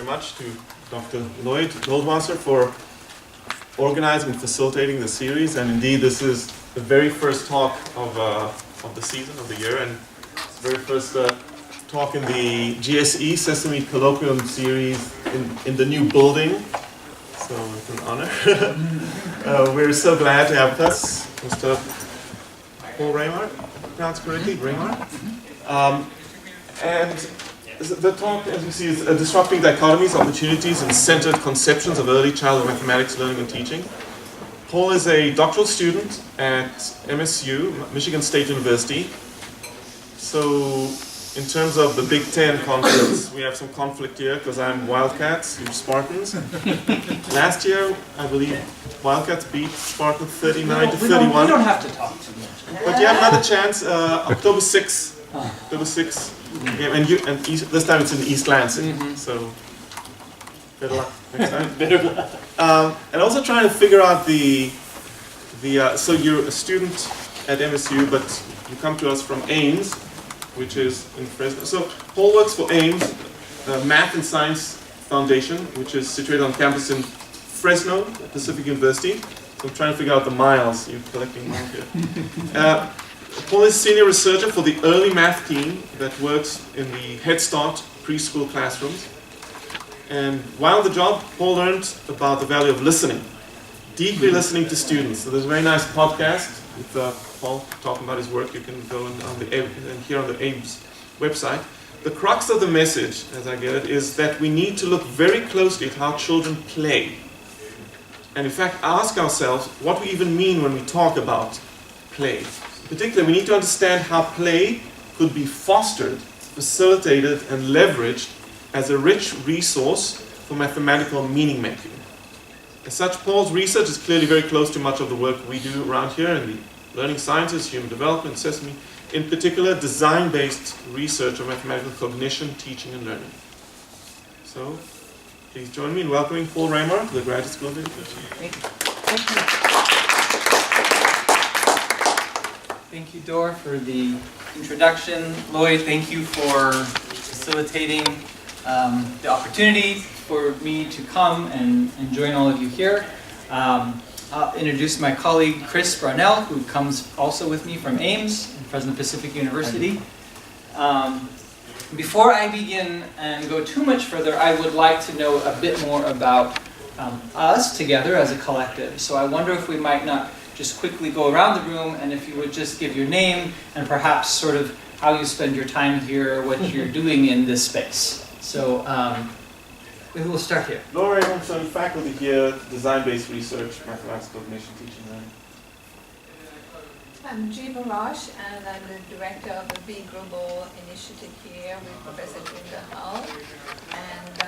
very much to Dr. Lloyd Goldwasser for organizing and facilitating the series. And indeed, this is the very first talk of the season, of the year, and it's the very first talk in the GSE Sesame Colloquium series in the new building. So it's an honor. We're so glad to have with us Mr. Paul Reimer, pronounced correctly, Reimer. And the talk, as you see, is Disrupting Dichotomies, Opportunities, and Centered Conceptions of Early Childhood Mathematics Learning and Teaching. Paul is a doctoral student at MSU, Michigan State University. So in terms of the Big Ten conference, we have some conflict here because I'm Wildcats, you're Spartans. Last year, I believe, Wildcats beat Spartans 39 to 31. We don't have to talk too much. But you have another chance, October 6th. October 6th. And this time it's in East Lansing. So better luck next time. Better luck. And also trying to figure out so you're a student at MSU, but you come to us from Ames, which is in Fresno. So Paul works for Ames, Math and Science Foundation, which is situated on campus in Fresno, Pacific University. So I'm trying to figure out the miles. You're collecting miles here. Paul is senior researcher for the early math team that works in the Head Start preschool classrooms. And while on the job, Paul learned about the value of listening, deeply listening to students. So there's a very nice podcast with Paul talking about his work. You can go and hear on the Ames website. The crux of the message, as I get it, is that we need to look very closely at how children play. And in fact, ask ourselves what we even mean when we talk about play. Particularly, we need to understand how play could be fostered, facilitated, and leveraged as a rich resource for mathematical meaning making. As such, Paul's research is clearly very close to much of the work we do around here in the learning sciences, human development, Sesame, in particular design-based research of mathematical cognition, teaching, and learning. So, please join me in welcoming Paul Reimer to the Graduate School of Education. Thank you. Thank you, Dor, for the introduction. Lloyd, thank you for facilitating the opportunity for me to come and join all of you here. I'll introduce my colleague Chris Brownell, who comes also with me from Ames, Fresno Pacific University. Before I begin and go too much further, I would like to know a bit more about us together as a collective. So I wonder if we might not just quickly go around the room, and if you would just give your name and perhaps sort of how you spend your time here, what you're doing in this space. So maybe we'll start here. Laura Raymond, faculty here, design-based research, mathematics, cognition, teaching, learning. I'm G. Barrage, and I'm the director of the B Global Initiative here with Professor Linda Hull. And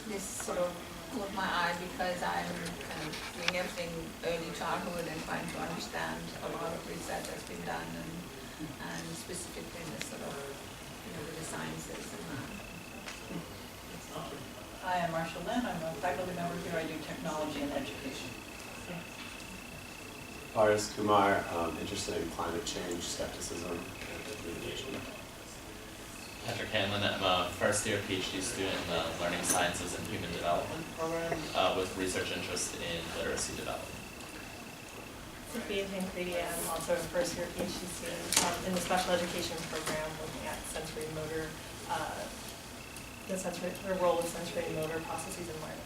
this sort of caught my eye because I'm kind of doing everything early childhood and trying to understand a lot of research that's been done, and specifically in the sort of, the sciences and Hi, I'm Marcia Lynn. I'm a faculty member here. I do technology and education. Paras Kumar, interested in climate change, skepticism, and communication. Patrick Hanlon, I'm a first-year PhD student in the Learning Sciences and Human Development program with research interest in literacy development. Sophia Tancredi, I'm also a first-year PhD student in the special education program looking at sensory motor, the role of sensory motor processes in learning.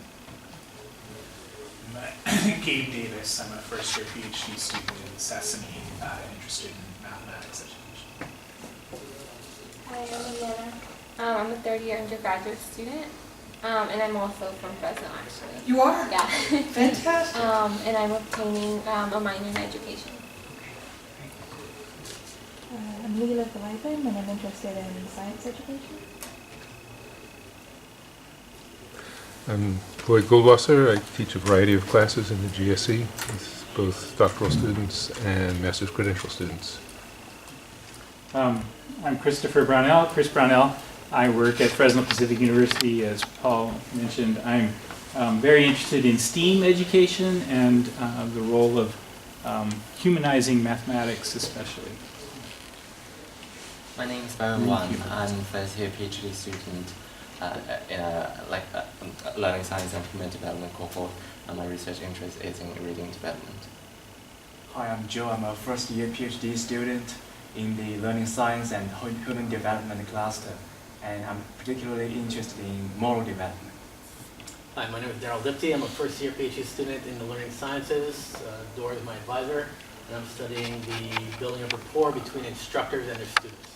Gabe Davis, I'm a first-year PhD student in Sesame, interested in mathematics education. Hi, I'm Amanda. I'm a third-year undergraduate student, and I'm also from Fresno, actually. You are? Yeah. Fantastic. And I'm obtaining a minor in education. I'm Leela Galibin, and I'm interested in science education. I'm Lloyd Goldwasser. I teach a variety of classes in the GSE with both doctoral students and master's credential students. I'm Christopher Brownell. Chris Brownell. I work at Fresno Pacific University, as Paul mentioned. I'm very interested in STEAM education and the role of humanizing mathematics especially. My name is Baron Wan. I'm a first-year PhD student in learning science and human development cohort, and my research interest is in reading development. Hi, I'm Joe. I'm a first-year PhD student in the learning science and human development cluster, and I'm particularly interested in moral development. Hi, my name is Daryl Lipty. I'm a first-year PhD student in the learning sciences. Dora is my advisor, and I'm studying the building of rapport between instructors and their students.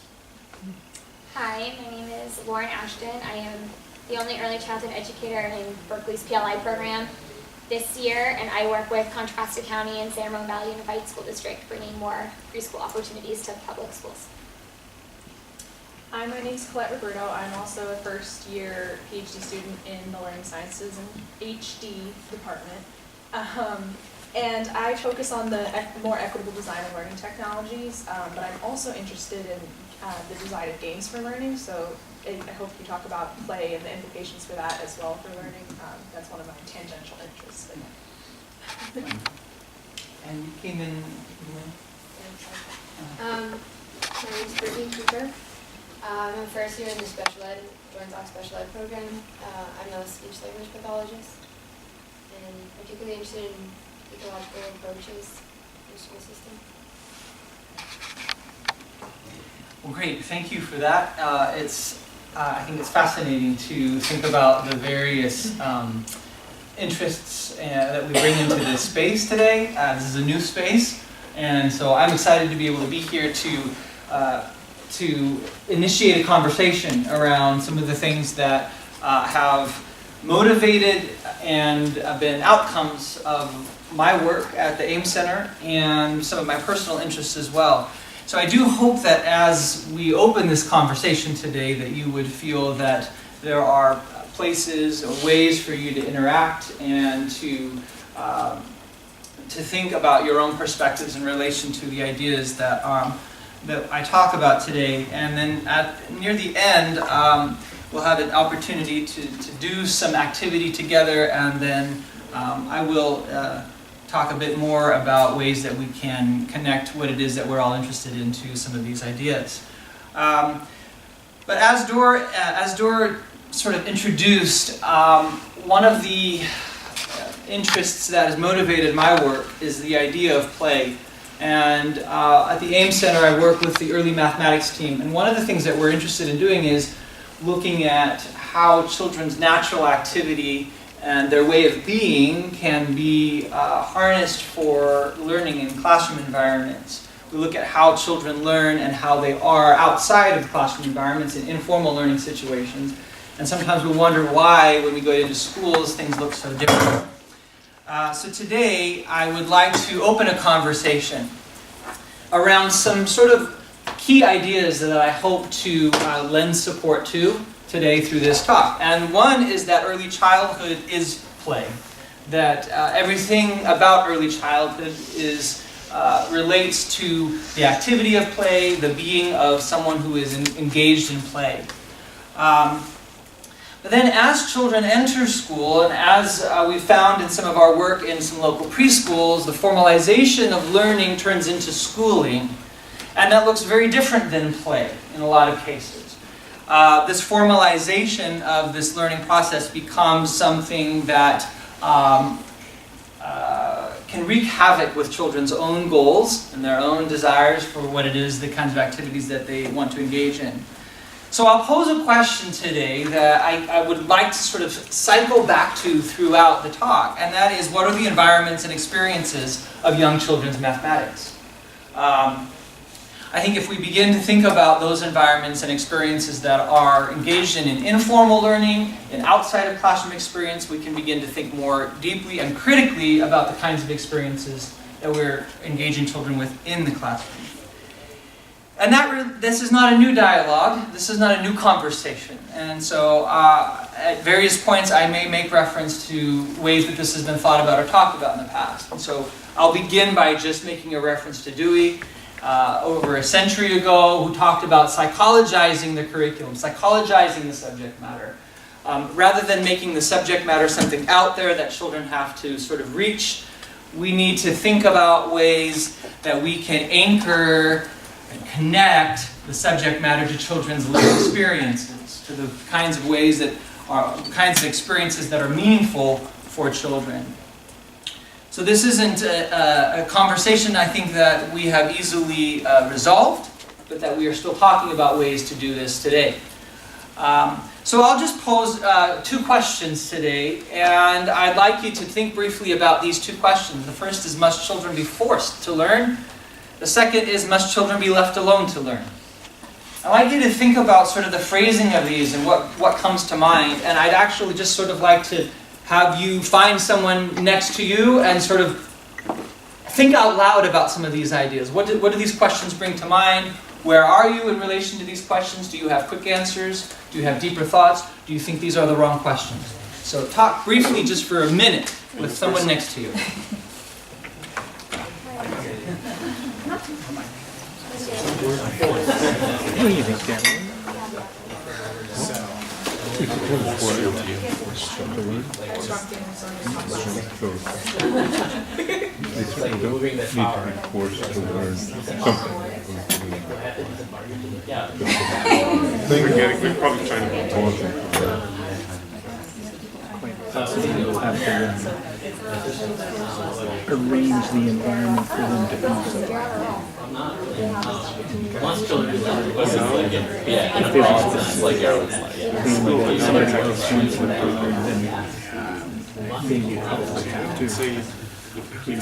Hi, my name is Lauren Ashton. I am the only early childhood educator in Berkeley's PLI program this year, and I work with Contra Costa County and San Ramon Valley Unified School District, bringing more preschool opportunities to public schools. Hi, my name is Colette Roberto. I'm also a first-year PhD student in the Learning Sciences and HD department. And I focus on the more equitable design of learning technologies, but I'm also interested in the design of games for learning, so I hope you talk about play and the implications for that as well for learning. That's one of my tangential interests. And you came in. My name is Brittany Cooper. I'm a first year in the special ed, joint special ed program. I'm a speech language pathologist and particularly interested in ecological approaches in the school system. Well, great. Thank you for that. I think it's fascinating to think about the various interests that we bring into this space today. This is a new space, and so I'm excited to be able to be here to initiate a conversation around some of the things that have motivated and been outcomes of my work at the AIM Center and some of my personal interests as well. So I do hope that as we open this conversation today that you would feel that there are places or ways for you to interact and to think about your own perspectives in relation to the ideas that I talk about today. And then near the end, we'll have an opportunity to do some activity together, and then I will talk a bit more about ways that we can connect what it is that we're all interested in to some of these ideas. But as Dora sort of introduced, one of the interests that has motivated my work is the idea of play. And at the AIM Center, I work with the early mathematics team. And one of the things that we're interested in doing is looking at how children's natural activity and their way of being can be harnessed for learning in classroom environments. We look at how children learn and how they are outside of classroom environments in informal learning situations. And sometimes we wonder why, when we go into schools, things look so different. So today, I would like to open a conversation around some sort of key ideas that I hope to lend support to today through this talk. And one is that early childhood is play. That everything about early childhood relates to the activity of play, the being of someone who is engaged in play. But then as children enter school, and as we found in some of our work in some local preschools, the formalization of learning turns into schooling. And that looks very different than play in a lot of cases. This formalization of this learning process becomes something that can wreak havoc with children's own goals and their own desires for what it is, the kinds of activities that they want to engage in. So I'll pose a question today that I would like to sort of cycle back to throughout the talk, and that is, what are the environments and experiences of young children's mathematics? I think if we begin to think about those environments and experiences that are engaged in informal learning, in outside of classroom experience, we can begin to think more deeply and critically about the kinds of experiences that we're engaging children with in the classroom. And this is not a new dialogue, this is not a new conversation. And so at various points I may make reference to ways that this has been thought about or talked about in the past. And so I'll begin by just making a reference to Dewey over a century ago, who talked about psychologizing the curriculum, psychologizing the subject matter. Rather than making the subject matter something out there that children have to sort of reach, we need to think about ways that we can anchor and connect the subject matter to children's lived experiences, to the kinds of ways that kinds of experiences that are meaningful for children. So this isn't a conversation I think that we have easily resolved, but that we are still talking about ways to do this today. So I'll just pose 2 questions today, and I'd like you to think briefly about these 2 questions. The first is, must children be forced to learn? The second is, must children be left alone to learn? I'd like you to think about sort of the phrasing of these and what comes to mind, and I'd actually just sort of like to have you find someone next to you and sort of think out loud about some of these ideas. What do these questions bring to mind? Where are you in relation to these questions? Do you have quick answers? Do you have deeper thoughts? Do you think these are the wrong questions? So talk briefly just for a minute with someone next to you. What do you think, Darren? Moving the power. Forced to learn something. Yeah. We're probably trying to pause it. Arrange the environment for them to be. Once children learn, If there's just like Aaron's then you probably have to study. if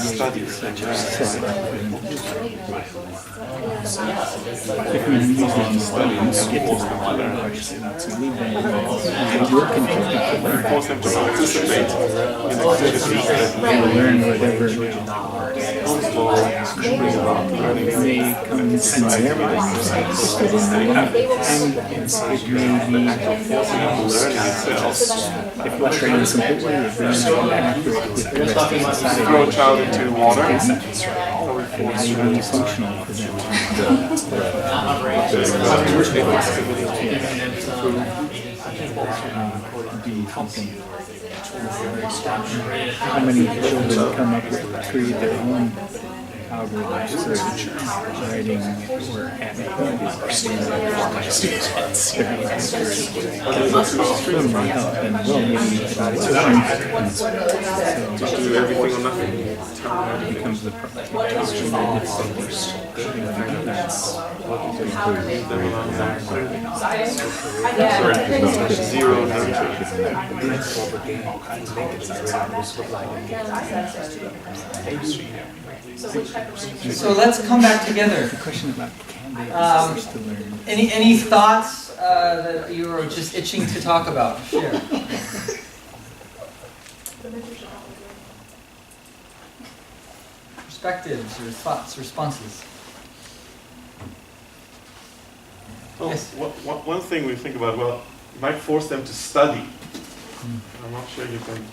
we use them studies, get to Force them to participate in activities that learn whatever may come in their minds, and it may be if we're trained completely, if we're not accurate with the rest of the society, throw a child into water. highly functional for them. Be something. How many children come up with create their own algorithms for writing or having help and well maybe Just do everything or nothing. it becomes the Zero nurture. So let's come back together. the question about can they be forced to learn. Any thoughts that you were just itching to talk about? Share. Perspectives or thoughts, responses? Well, Yes. one thing we think about, well, you might force them to study. I'm not sure you can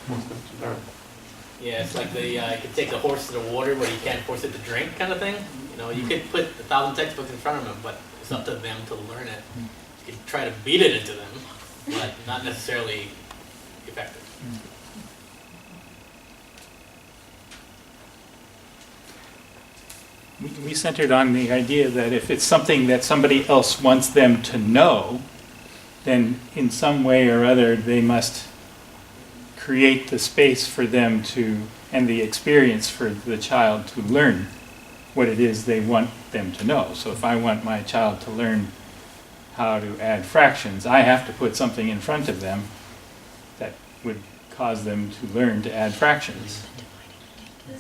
force them to learn. Yeah, it's like the, you could take the horse to the water, but you can't force it to drink kind of thing. You know, you could put 1,000 textbooks in front of them, but it's up to them to learn it. You could try to beat it into them, but not necessarily effective. We centered on the idea that if it's something that somebody else wants them to know, then in some way or other they must create the space for them to, and the experience for the child to learn what it is they want them to know. So if I want my child to learn how to add fractions, I have to put something in front of them that would cause them to learn to add fractions.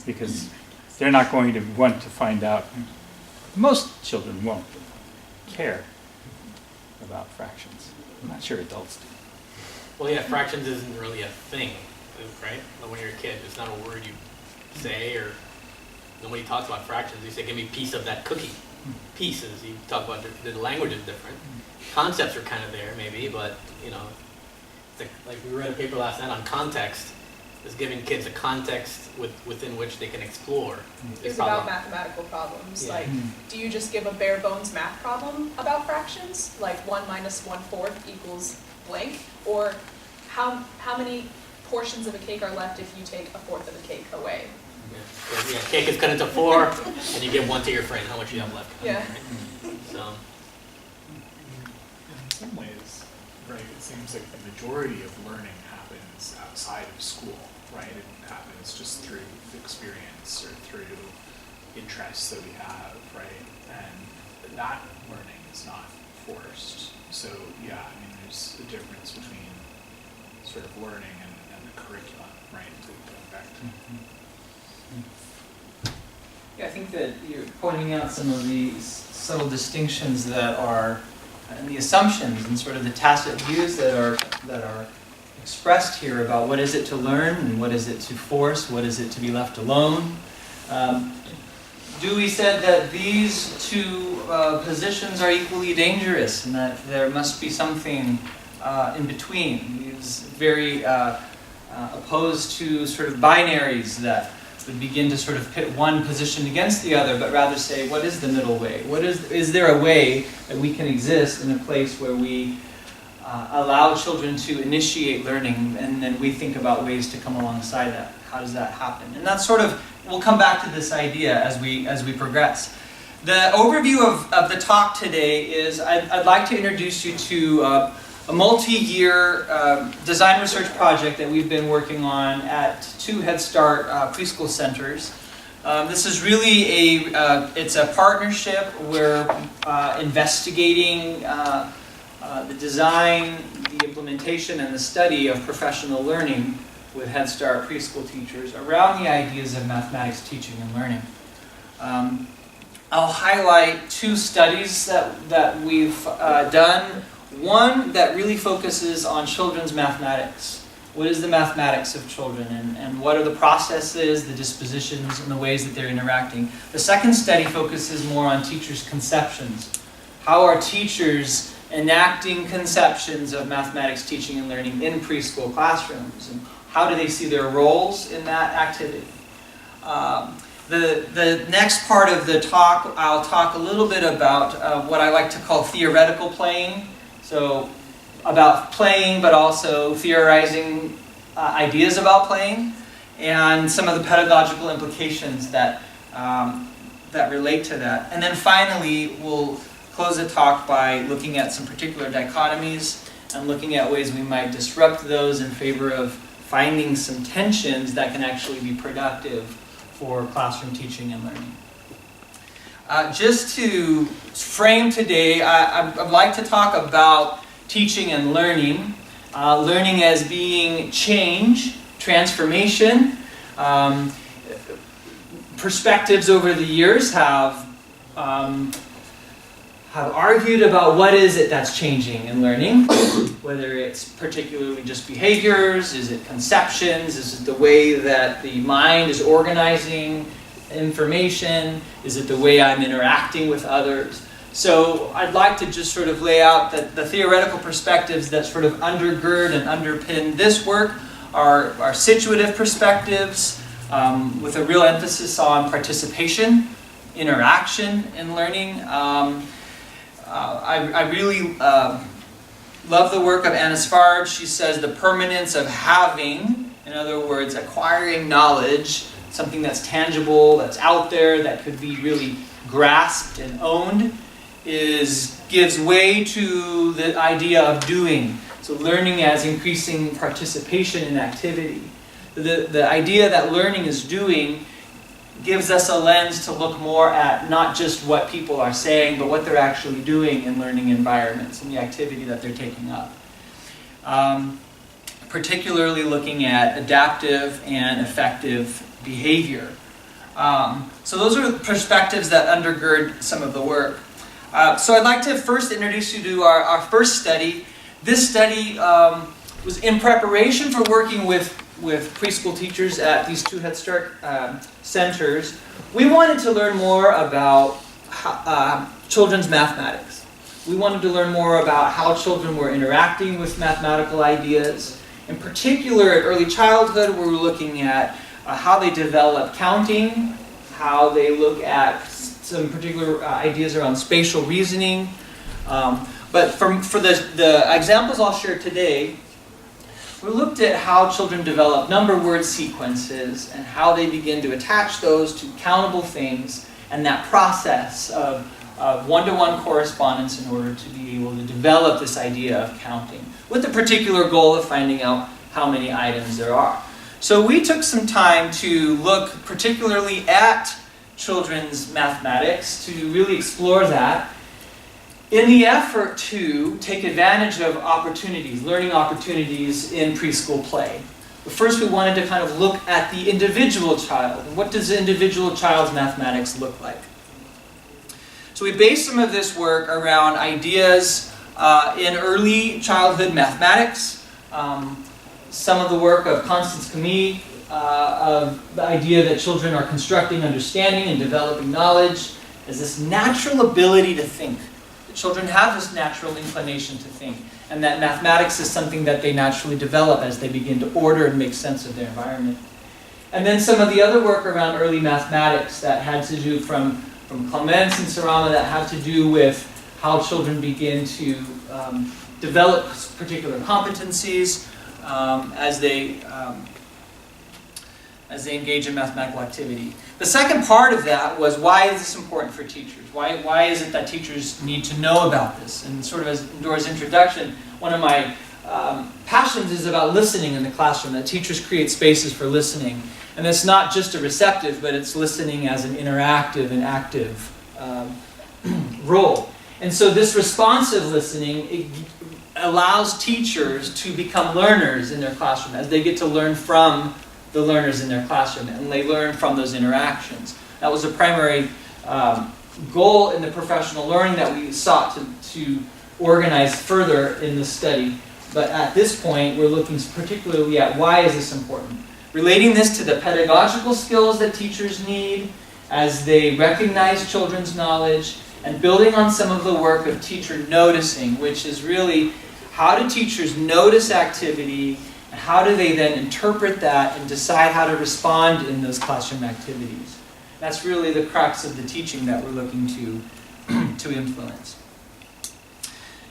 Because they're not going to want to find out. Most children won't care about fractions. I'm not sure adults do. Well, yeah, fractions isn't really a thing, right? Like when you're a kid, it's not a word you say, or nobody talks about fractions. You say, give me a piece of that cookie. Pieces, you talk about the language is different. Concepts are kind of there, maybe, but, you know, like we read a paper last night on context. Is giving kids a context within which they can explore. It's about mathematical problems. Yeah. Like, do you just give a bare bones math problem about fractions? Like 1 minus 1/4 equals blank? Or how many portions of a cake are left if you take 1/4 of a cake away? Yeah, cake is cut into 4, and you give 1 to your friend. How much do you have left? Yeah. So. In some ways, right, it seems like the majority of learning happens outside of school, right? It happens just through experience or through interests that we have, right? And that learning is not forced. So yeah, I mean, there's a difference between sort of learning and the curriculum, right? Going back to. Yeah, I think that you're pointing out some of these subtle distinctions that are, and the assumptions and sort of the tacit views that are expressed here about what is it to learn and what is it to force, what is it to be left alone. Dewey said that these two positions are equally dangerous and that there must be something in between. He's very opposed to sort of binaries that would begin to sort of pit one position against the other, but rather say, what is the middle way? Is there a way that we can exist in a place where we allow children to initiate learning, and then we think about ways to come alongside that? How does that happen? And that's sort of, we'll come back to this idea as we progress. The overview of the talk today is I'd like to introduce you to a multi-year design research project that we've been working on at 2 Head Start preschool centers. This is really it's a partnership. We're investigating the design, the implementation, and the study of professional learning with Head Start preschool teachers around the ideas of mathematics teaching and learning. I'll highlight 2 studies that we've done. One that really focuses on children's mathematics. What is the mathematics of children, and what are the processes, the dispositions, and the ways that they're interacting? The second study focuses more on teachers' conceptions. How are teachers enacting conceptions of mathematics teaching and learning in preschool classrooms, and how do they see their roles in that activity? The next part of the talk, I'll talk a little bit about what I like to call theoretical playing. So about playing, but also theorizing ideas about playing, and some of the pedagogical implications that relate to that. And then finally, we'll close the talk by looking at some particular dichotomies and looking at ways we might disrupt those in favor of finding some tensions that can actually be productive for classroom teaching and learning. Just to frame today, I'd like to talk about teaching and learning. Learning as being change, transformation. Perspectives over the years have argued about what is it that's changing in learning, whether it's particularly just behaviors, is it conceptions, is it the way that the mind is organizing information, is it the way I'm interacting with others? So I'd like to just sort of lay out the theoretical perspectives that sort of undergird and underpin this work are situative perspectives with a real emphasis on participation, interaction in learning. I really love the work of Anna Sfarge. She says the permanence of having, in other words, acquiring knowledge, something that's tangible, that's out there, that could be really grasped and owned, gives way to the idea of doing. So learning as increasing participation in activity. The idea that learning is doing gives us a lens to look more at not just what people are saying, but what they're actually doing in learning environments and the activity that they're taking up. Particularly looking at adaptive and effective behavior. So those are the perspectives that undergird some of the work. So I'd like to first introduce you to our first study. This study was in preparation for working with preschool teachers at these 2 Head Start centers. We wanted to learn more about children's mathematics. We wanted to learn more about how children were interacting with mathematical ideas. In particular, at early childhood, we were looking at how they develop counting, how they look at some particular ideas around spatial reasoning. But for the examples I'll share today, we looked at how children develop number word sequences and how they begin to attach those to countable things, and that process of one-to-one correspondence in order to be able to develop this idea of counting. with the particular goal of finding out how many items there are. So we took some time to look particularly at children's mathematics, to really explore that, in the effort to take advantage of opportunities, learning opportunities in preschool play. But first we wanted to kind of look at the individual child. What does the individual child's mathematics look like? So we based some of this work around ideas in early childhood mathematics, some of the work of Constance Camille, of the idea that children are constructing understanding and developing knowledge as this natural ability to think. Children have this natural inclination to think, and that mathematics is something that they naturally develop as they begin to order and make sense of their environment. And then some of the other work around early mathematics that had to do from Clements and Sarama that had to do with how children begin to develop particular competencies as they engage in mathematical activity. The second part of that was, why is this important for teachers? Why is it that teachers need to know about this? And sort of as Dora's introduction, one of my passions is about listening in the classroom, that teachers create spaces for listening. And it's not just a receptive, but it's listening as an interactive and active role. And so this responsive listening, it allows teachers to become learners in their classroom as they get to learn from the learners in their classroom, and they learn from those interactions. That was a primary goal in the professional learning that we sought to organize further in the study. But at this point, we're looking particularly at, why is this important? Relating this to the pedagogical skills that teachers need as they recognize children's knowledge, and building on some of the work of teacher noticing, which is really, how do teachers notice activity, and how do they then interpret that and decide how to respond in those classroom activities? That's really the crux of the teaching that we're looking to influence.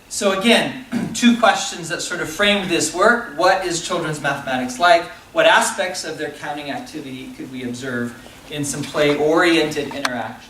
So again, two questions that sort of framed this work. What is children's mathematics like? What aspects of their counting activity could we observe in some play-oriented interactions?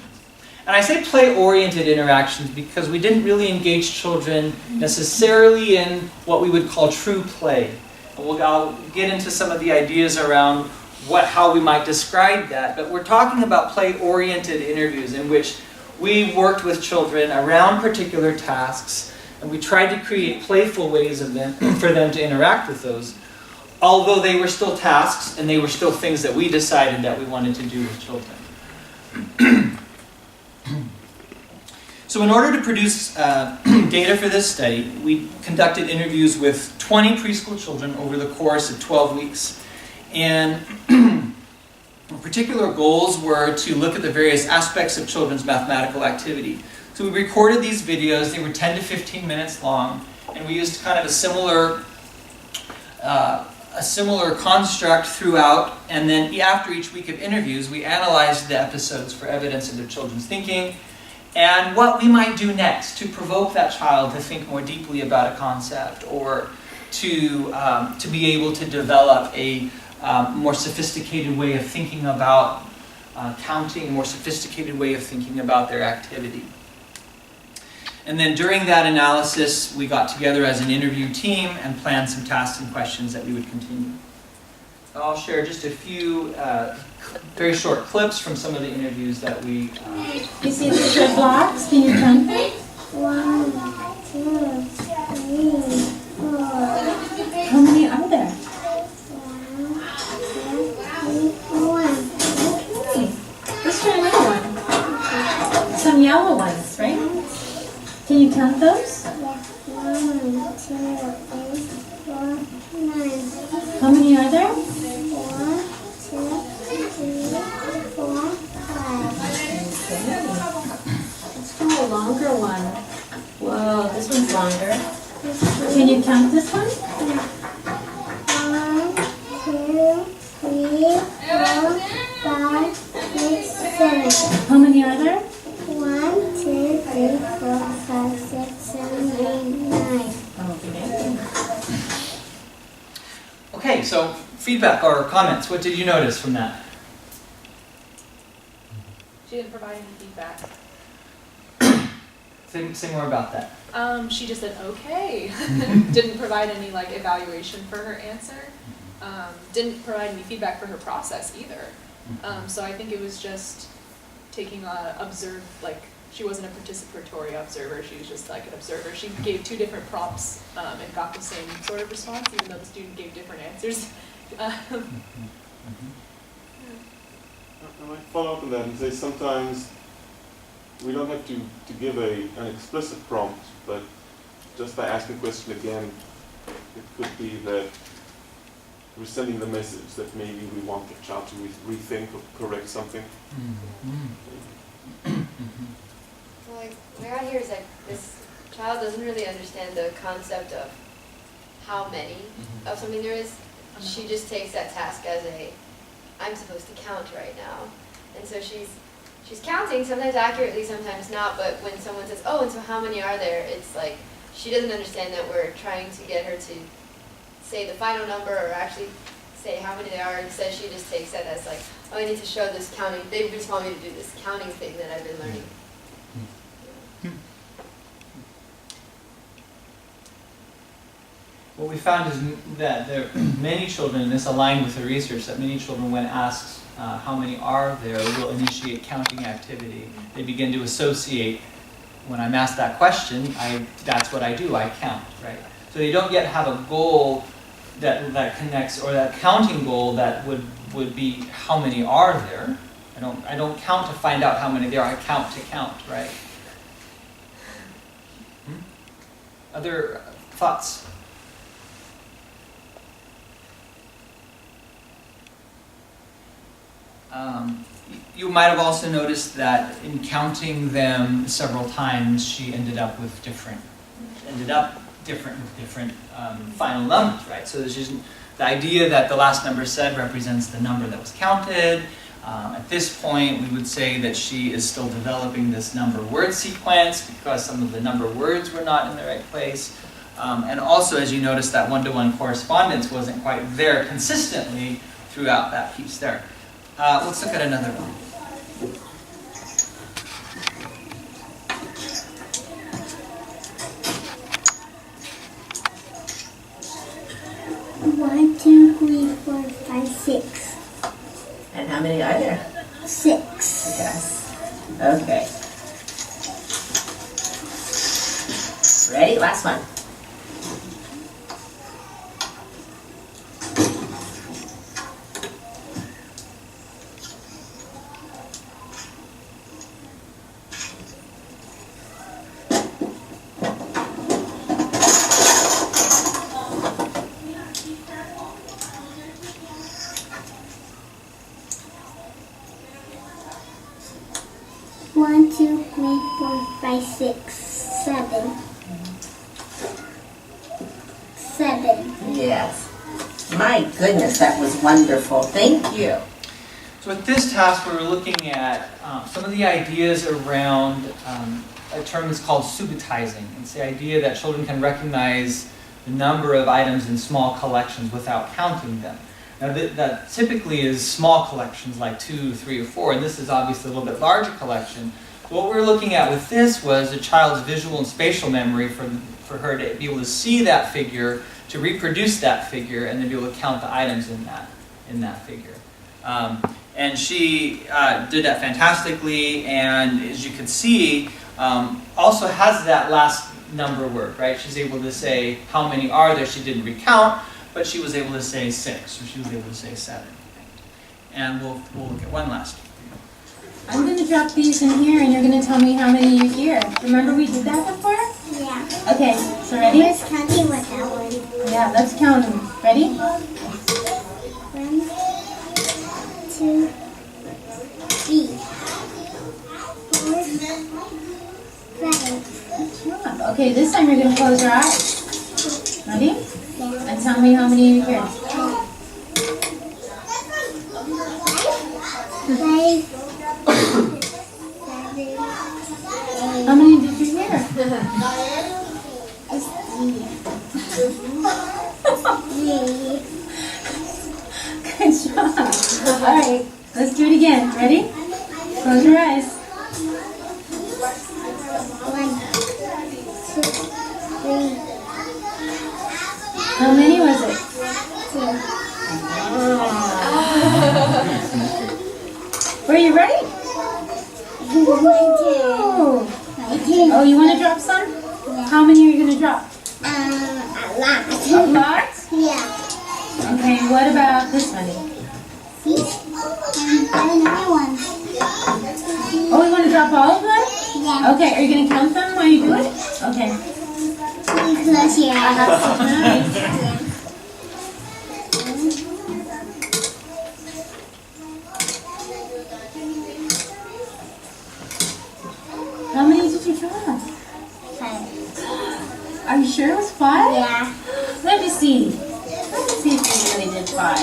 And I say play-oriented interactions because we didn't really engage children necessarily in what we would call true play. And I'll get into some of the ideas around how we might describe that, but we're talking about play-oriented interviews in which we worked with children around particular tasks, and we tried to create playful ways for them to interact with those, although they were still tasks and they were still things that we decided that we wanted to do with children. So in order to produce data for this study, we conducted interviews with 20 preschool children over the course of 12 weeks. And particular goals were to look at the various aspects of children's mathematical activity. So we recorded these videos. They were 10 to 15 minutes long, and we used kind of a similar construct throughout. And then after each week of interviews, we analyzed the episodes for evidence of their children's thinking and what we might do next to provoke that child to think more deeply about a concept, or to be able to develop a more sophisticated way of thinking about counting, a more sophisticated way of thinking about their activity. And then during that analysis, we got together as an interview team and planned some tasks and questions that we would continue. I'll share just a few very short clips from some of the interviews that we... You see the red blocks? Can you count them? 1, 2, 3, 4. How many are there? 1. Okay. Let's try another one. Some yellow ones, right? Can you count those? 1, 2, 3, 4, 9. How many are there? 1, 2, 3, 4, 5. Okay. Let's do a longer one. Whoa, this one's longer. Can you count this one? 1, 2, 3, 4, 5, 6, 7. How many are there? 1, 2, 3, 4, 5, 6, 7, 8, 9. Okay, so feedback or comments. What did you notice from that? She didn't provide any feedback. Say more about that. She just said, okay. Didn't provide any like evaluation for her answer. Didn't provide any feedback for her process either. So I think it was just taking like, she wasn't a participatory observer, she was just like an observer. She gave 2 different prompts and got the same sort of response, even though the student gave different answers. I might follow up on that and say sometimes we don't have to give an explicit prompt, but just by asking the question again, it could be that we're sending the message that maybe we want the child to rethink or correct something. Well, like, where I hear is like this child doesn't really understand the concept of how many of something there is. She just takes that task as I'm supposed to count right now. And so she's counting, sometimes accurately, sometimes not, but when someone says, oh, and so how many are there, it's like she doesn't understand that we're trying to get her to say the final number or actually say how many there are. Instead, she just takes that as like, oh, I need to show this counting. They just want me to do this counting thing that I've been learning. What we found is that there are many children, and this aligned with the research, that many children, when asked how many are there, will initiate counting activity. They begin to associate, when I'm asked that question, that's what I do, I count, right? So they don't yet have a goal that connects, or that counting goal that would be how many are there. I don't count to find out how many there are, I count to count, right? Other thoughts? You might have also noticed that in counting them several times, she ended up different final numbers, right? So there's just the idea that the last number said represents the number that was counted. At this point, we would say that she is still developing this number word sequence because some of the number words were not in the right place. And also, as you notice, that one-to-one correspondence wasn't quite there consistently throughout that piece there. Let's look at another one. One, two, three, four, five, 6. And how many are there? 6. Yes. Okay. Ready? Last one. One, two, three, four, five, 6, 7. 7. Yes. My goodness, that was wonderful. Thank you. So with this task, we were looking at some of the ideas around a term that's called subitizing. It's the idea that children can recognize the number of items in small collections without counting them. Now that typically is small collections like 2, 3, or 4, and this is obviously a little bit larger collection. What we were looking at with this was a child's visual and spatial memory for her to be able to see that figure, to reproduce that figure, and then be able to count the items in that figure. And she did that fantastically, and as you can see, also has that last number word, right? She's able to say how many are there. She didn't recount, but she was able to say 6, or she was able to say 7. And we'll look at one last. I'm going to drop these in here, and you're going to tell me how many you hear. Remember we did that before? Yeah. Okay, so ready? Let's counting with that one. Yeah, let's count them. Ready? 1, 2, 3, 4, 5. Okay, this time you're going to close your eyes. Ready? Yeah. And tell me how many you hear. 5. How many did you hear? Good job. All right, let's do it again. Ready? Close your eyes. 1, 2, How many was it? Were you right? Oh, you want to drop some? Yeah. How many are you going to drop? A lot. A lot? Yeah. Okay, what about this honey? Another one. Oh, you want to drop all of them? Yeah. Okay, are you going to count them while you do it? Okay. Close your eyes. Nice. How many did you drop? 5. Are you sure it was 5? Yeah. Let me see. Let me see if you really did 5.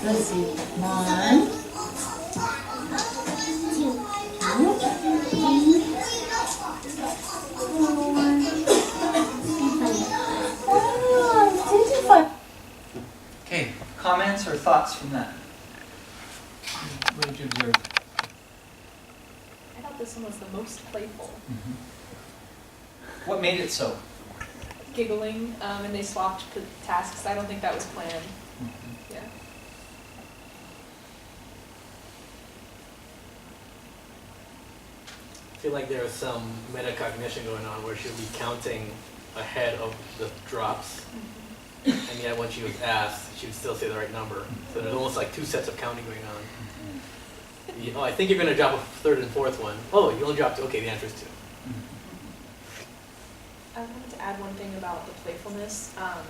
Let's see. 1, 2, 3, 4, 5. Okay, comments or thoughts from that? What did you observe? I thought this one was the most playful. What made it so? Giggling, and they swapped the tasks. I don't think that was planned. Yeah. I feel like there was some metacognition going on where she'll be counting ahead of the drops, and yet when she was asked, she would still say the right number. So there's almost like 2 sets of counting going on. Oh, I think you're going to drop a 3rd and 4th one. Oh, you only dropped 2. Okay, the answer is 2. I wanted to add one thing about the playfulness. I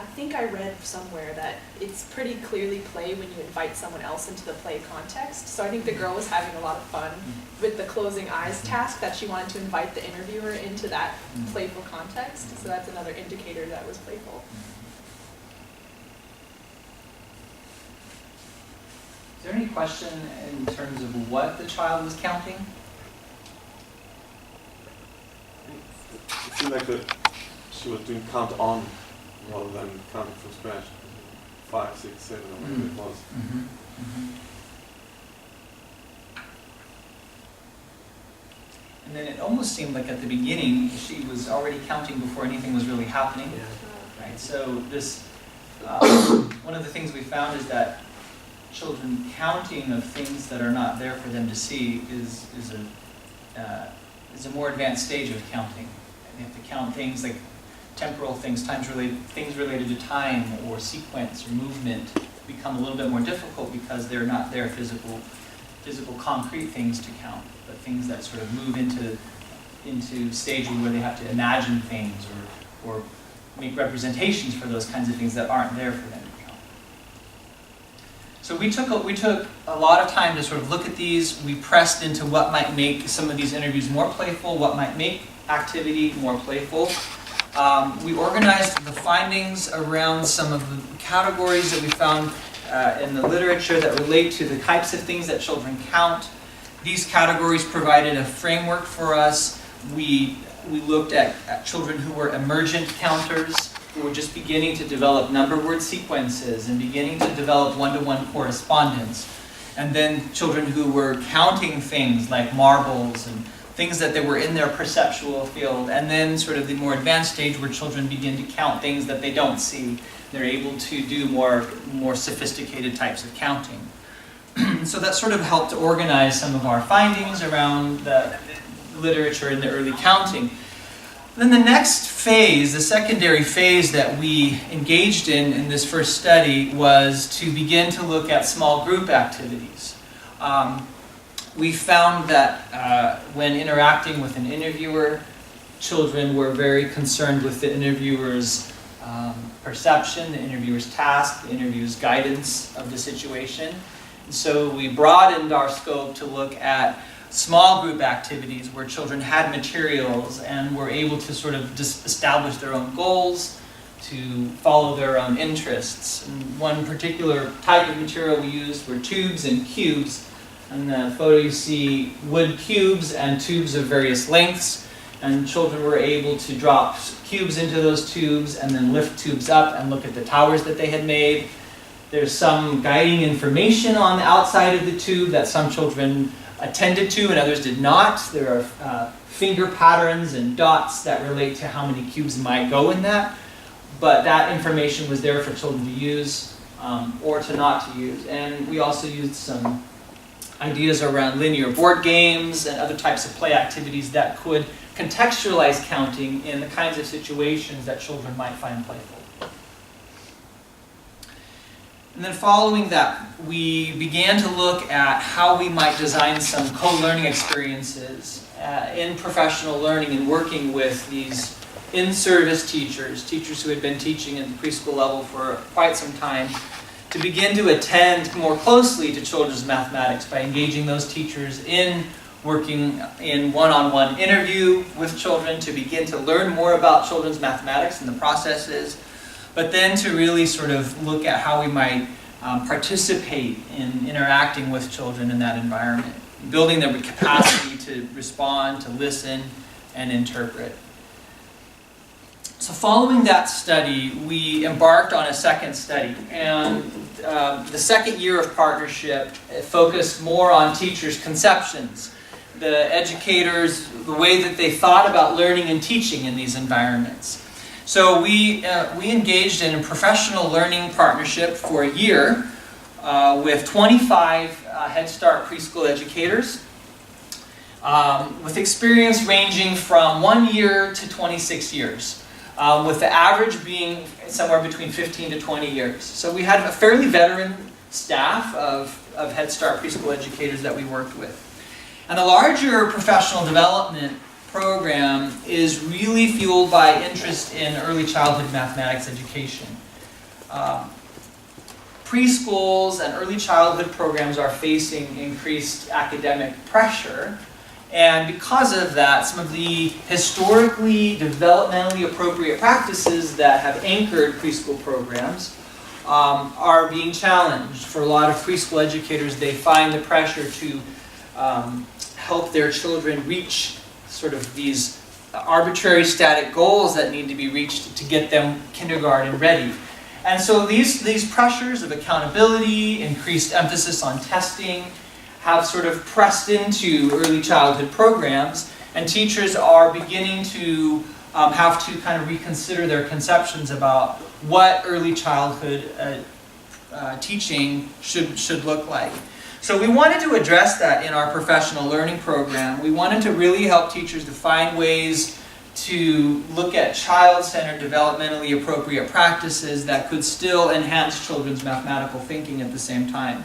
think I read somewhere that it's pretty clearly play when you invite someone else into the play context. So I think the girl was having a lot of fun with the closing eyes task, that she wanted to invite the interviewer into that playful context. So that's another indicator that was playful. Is there any question in terms of what the child was counting? It seemed like she was doing count on rather than counting from scratch. 5, 6, 7, or whatever it was. And then it almost seemed like at the beginning she was already counting before anything was really happening. Right. So this, one of the things we found is that children counting of things that are not there for them to see is a more advanced stage of counting. They have to count things like temporal things, things related to time or sequence or movement become a little bit more difficult because they're not there physical concrete things to count, but things that sort of move into stages where they have to imagine things or make representations for those kinds of things that aren't there for them to count. So we took a lot of time to sort of look at these. We pressed into what might make some of these interviews more playful, what might make activity more playful. We organized the findings around some of the categories that we found in the literature that relate to the types of things that children count. These categories provided a framework for us. We looked at children who were emergent counters, who were just beginning to develop number word sequences and beginning to develop one-to-one correspondence. And then children who were counting things like marbles and things that they were in their perceptual field. And then sort of the more advanced stage where children begin to count things that they don't see. They're able to do more sophisticated types of counting. So that sort of helped to organize some of our findings around the literature in the early counting. Then the next phase, the secondary phase that we engaged in this first study, was to begin to look at small group activities. We found that when interacting with an interviewer, children were very concerned with the interviewer's perception, the interviewer's task, the interviewer's guidance of the situation. And so we broadened our scope to look at small group activities where children had materials and were able to sort of just establish their own goals, to follow their own interests. And one particular type of material we used were tubes and cubes. In the photo you see wood cubes and tubes of various lengths, and children were able to drop cubes into those tubes and then lift tubes up and look at the towers that they had made. There's some guiding information on the outside of the tube that some children attended to and others did not. There are finger patterns and dots that relate to how many cubes might go in that. But that information was there for children to use or to not to use. And we also used some ideas around linear board games and other types of play activities that could contextualize counting in the kinds of situations that children might find playful. And then following that, we began to look at how we might design some co-learning experiences in professional learning and working with these in-service teachers, teachers who had been teaching at the preschool level for quite some time, to begin to attend more closely to children's mathematics by engaging those teachers in working in one-on-one interview with children to begin to learn more about children's mathematics and the processes, but then to really sort of look at how we might participate in interacting with children in that environment, building their capacity to respond, to listen, and interpret. So following that study, we embarked on a second study, and the second year of partnership focused more on teachers' conceptions, the educators, the way that they thought about learning and teaching in these environments. So we engaged in a professional learning partnership for a year with 25 Head Start preschool educators with experience ranging from 1 year to 26 years. With the average being somewhere between 15 to 20 years. So we had a fairly veteran staff of Head Start preschool educators that we worked with. And the larger professional development program is really fueled by interest in early childhood mathematics education. Preschools and early childhood programs are facing increased academic pressure. And because of that, some of the historically, developmentally appropriate practices that have anchored preschool programs are being challenged. For a lot of preschool educators, they find the pressure to help their children reach sort of these arbitrary static goals that need to be reached to get them kindergarten ready. And so these pressures of accountability, increased emphasis on testing, have sort of pressed into early childhood programs, and teachers are beginning to have to kind of reconsider their conceptions about what early childhood teaching should look like. So we wanted to address that in our professional learning program. We wanted to really help teachers to find ways to look at child-centered, developmentally appropriate practices that could still enhance children's mathematical thinking at the same time.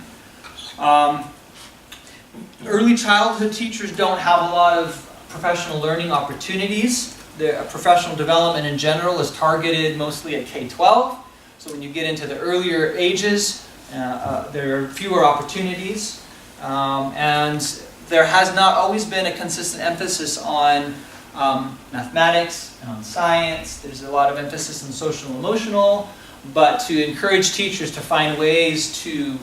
Early childhood teachers don't have a lot of professional learning opportunities. The professional development in general is targeted mostly at K-12. So when you get into the earlier ages, there are fewer opportunities. And there has not always been a consistent emphasis on mathematics and on science. There's a lot of emphasis on social and emotional, but to encourage teachers to find ways to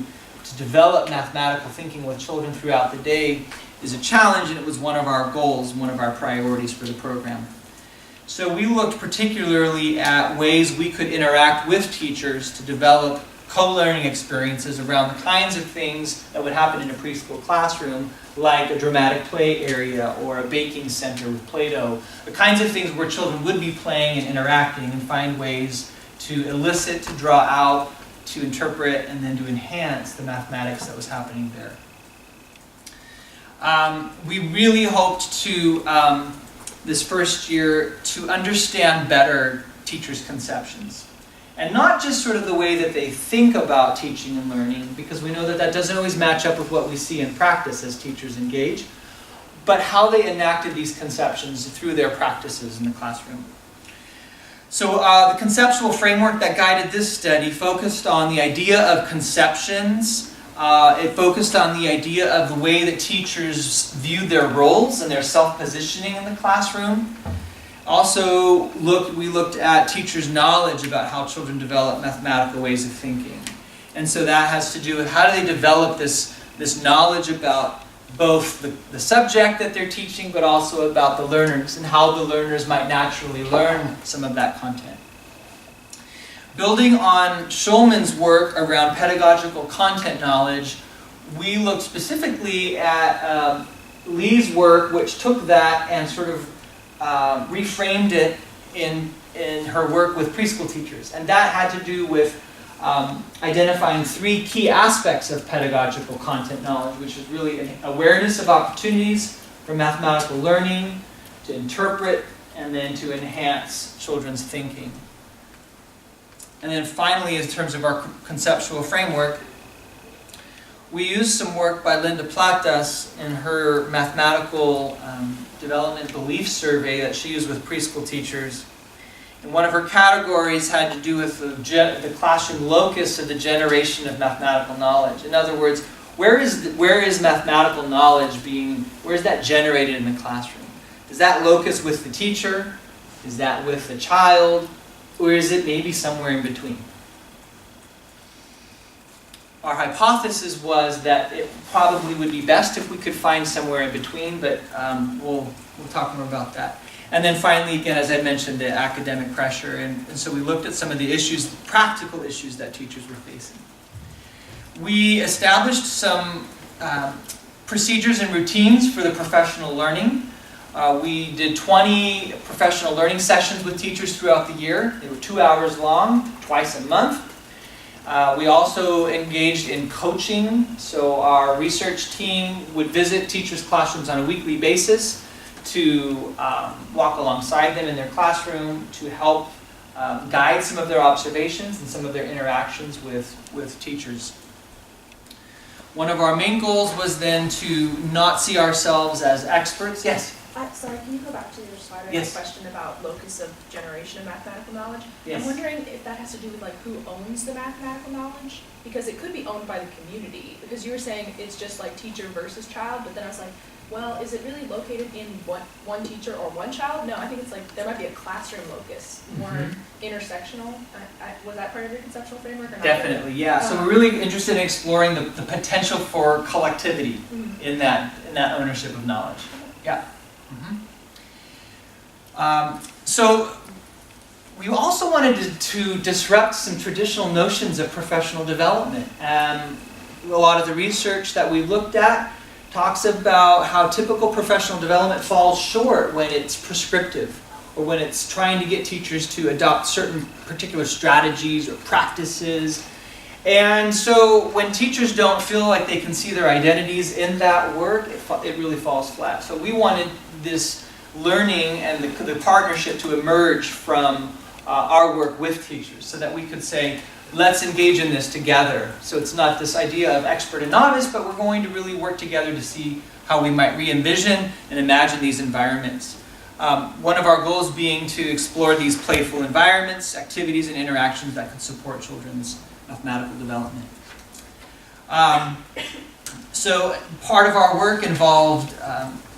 develop mathematical thinking with children throughout the day is a challenge, and it was one of our goals, one of our priorities for the program. So we looked particularly at ways we could interact with teachers to develop co-learning experiences around the kinds of things that would happen in a preschool classroom, like a dramatic play area or a baking center with Play-Doh, the kinds of things where children would be playing and interacting and find ways to elicit, to draw out, to interpret, and then to enhance the mathematics that was happening there. We really hoped to, this first year, to understand better teachers' conceptions. And not just sort of the way that they think about teaching and learning, because we know that that doesn't always match up with what we see in practice as teachers engage, but how they enacted these conceptions through their practices in the classroom. So the conceptual framework that guided this study focused on the idea of conceptions. It focused on the idea of the way that teachers viewed their roles and their self-positioning in the classroom. Also, we looked at teachers' knowledge about how children develop mathematical ways of thinking. And so that has to do with how do they develop this knowledge about both the subject that they're teaching, but also about the learners and how the learners might naturally learn some of that content. Building on Schulman's work around pedagogical content knowledge, we looked specifically at Lee's work, which took that and sort of reframed it in her work with preschool teachers. And that had to do with identifying 3 key aspects of pedagogical content knowledge, which is really an awareness of opportunities for mathematical learning, to interpret, and then to enhance children's thinking. And then finally, in terms of our conceptual framework, we used some work by Linda Platas in her mathematical development belief survey that she used with preschool teachers. And one of her categories had to do with the classroom locus of the generation of mathematical knowledge. In other words, where is mathematical knowledge where is that generated in the classroom? Is that locus with the teacher? Is that with the child? Or is it maybe somewhere in between? Our hypothesis was that it probably would be best if we could find somewhere in between, but we'll talk more about that. And then finally, again, as I mentioned, the academic pressure, and so we looked at some of the issues, practical issues that teachers were facing. We established some procedures and routines for the professional learning. We did 20 professional learning sessions with teachers throughout the year. They were 2 hours long, twice a month. We also engaged in coaching, so our research team would visit teachers' classrooms on a weekly basis to walk alongside them in their classroom, to help guide some of their observations and some of their interactions with teachers. One of our main goals was then to not see ourselves as experts. Yes? Sorry, can you go back to your slide or Yes. the question about locus of generation of mathematical knowledge? Yes. I'm wondering if that has to do with like who owns the mathematical knowledge? Because it could be owned by the community. Because you were saying it's just like teacher versus child, but then I was like, well, is it really located in one teacher or one child? No, I think it's like there might be a classroom locus, more intersectional. Was that part of your conceptual framework or not? Definitely, yeah. So we're really interested in exploring the potential for collectivity in that ownership of knowledge. Yeah. So we also wanted to disrupt some traditional notions of professional development. A lot of the research that we looked at talks about how typical professional development falls short when it's prescriptive, or when it's trying to get teachers to adopt certain particular strategies or practices. And so when teachers don't feel like they can see their identities in that work, it really falls flat. So we wanted this learning and the partnership to emerge from our work with teachers, so that we could say, let's engage in this together. So it's not this idea of expert and novice, but we're going to really work together to see how we might re-envision and imagine these environments. One of our goals being to explore these playful environments, activities, and interactions that can support children's mathematical development. So part of our work involved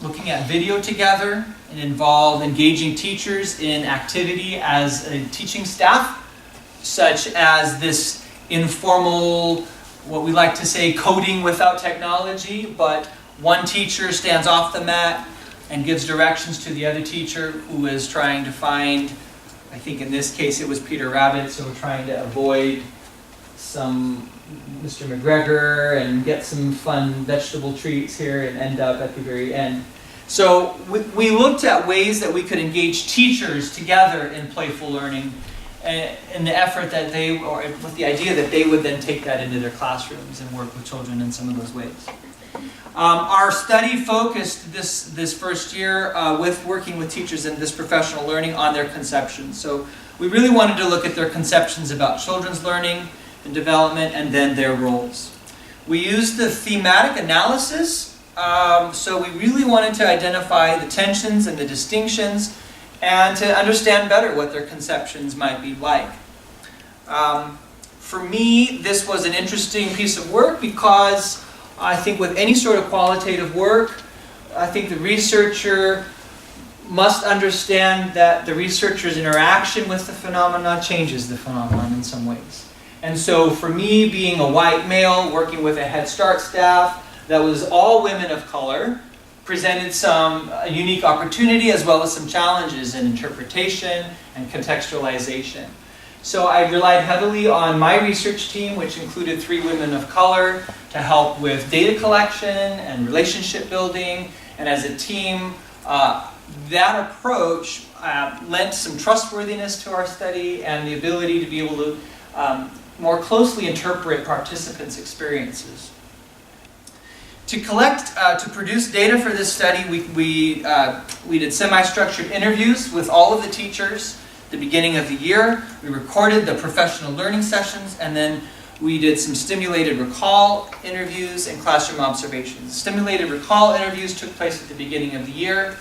looking at video together. It involved engaging teachers in activity as a teaching staff, such as this informal, what we like to say, coding without technology, but one teacher stands off the mat and gives directions to the other teacher who is trying to find, I think in this case it was Peter Rabbit, so we're trying to avoid some Mr. McGregor and get some fun vegetable treats here and end up at the very end. So we looked at ways that we could engage teachers together in playful learning, in the effort that or with the idea that they would then take that into their classrooms and work with children in some of those ways. Our study focused this first year with working with teachers in this professional learning on their conceptions. So we really wanted to look at their conceptions about children's learning and development, and then their roles. We used the thematic analysis, so we really wanted to identify the tensions and the distinctions, and to understand better what their conceptions might be like. For me, this was an interesting piece of work because I think with any sort of qualitative work, I think the researcher must understand that the researcher's interaction with the phenomena changes the phenomenon in some ways. And so for me, being a white male working with a Head Start staff that was all women of color, presented some unique opportunity as well as some challenges in interpretation and contextualization. So I relied heavily on my research team, which included 3 women of color, to help with data collection and relationship building. And as a team, that approach lent some trustworthiness to our study and the ability to be able to more closely interpret participants' experiences. To produce data for this study, we did semi-structured interviews with all of the teachers at the beginning of the year. We recorded the professional learning sessions, and then we did some stimulated recall interviews and classroom observations. Stimulated recall interviews took place at the beginning of the year.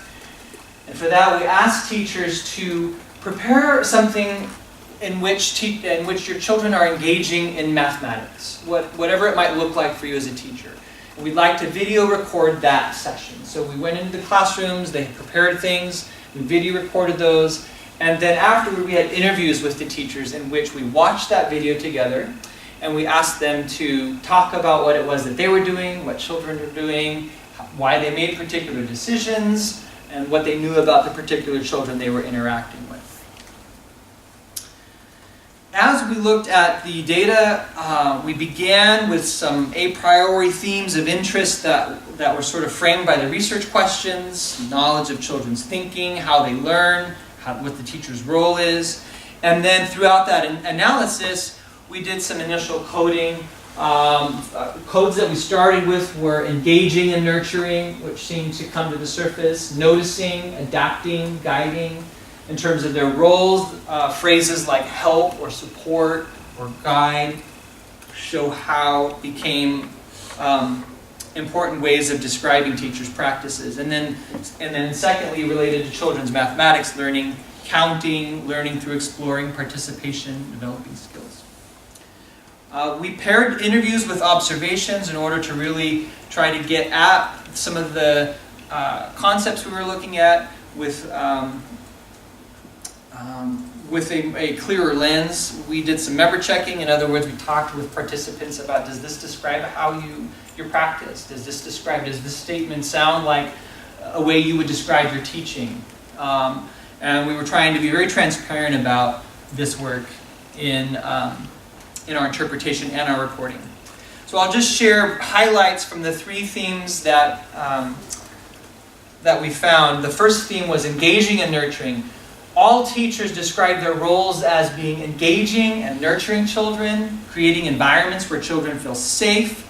And for that, we asked teachers to prepare something in which your children are engaging in mathematics, whatever it might look like for you as a teacher. And we'd like to video record that session. So we went into the classrooms, they had prepared things, we video recorded those, and then afterward we had interviews with the teachers in which we watched that video together, and we asked them to talk about what it was that they were doing, what children were doing, why they made particular decisions, and what they knew about the particular children they were interacting with. As we looked at the data, we began with some a priori themes of interest that were sort of framed by the research questions, knowledge of children's thinking, how they learn, what the teacher's role is. And then throughout that analysis, we did some initial coding. Codes that we started with were engaging and nurturing, which seemed to come to the surface, noticing, adapting, guiding. In terms of their roles, phrases like help or support or guide show how became important ways of describing teachers' practices. And then secondly, related to children's mathematics learning, counting, learning through exploring, participation, developing skills. We paired interviews with observations in order to really try to get at some of the concepts we were looking at with a clearer lens. We did some member checking. In other words, we talked with participants about, does this describe how you practice? Does this statement sound like a way you would describe your teaching? And we were trying to be very transparent about this work in our interpretation and our reporting. So I'll just share highlights from the 3 themes that we found. The first theme was engaging and nurturing. All teachers describe their roles as being engaging and nurturing children, creating environments where children feel safe.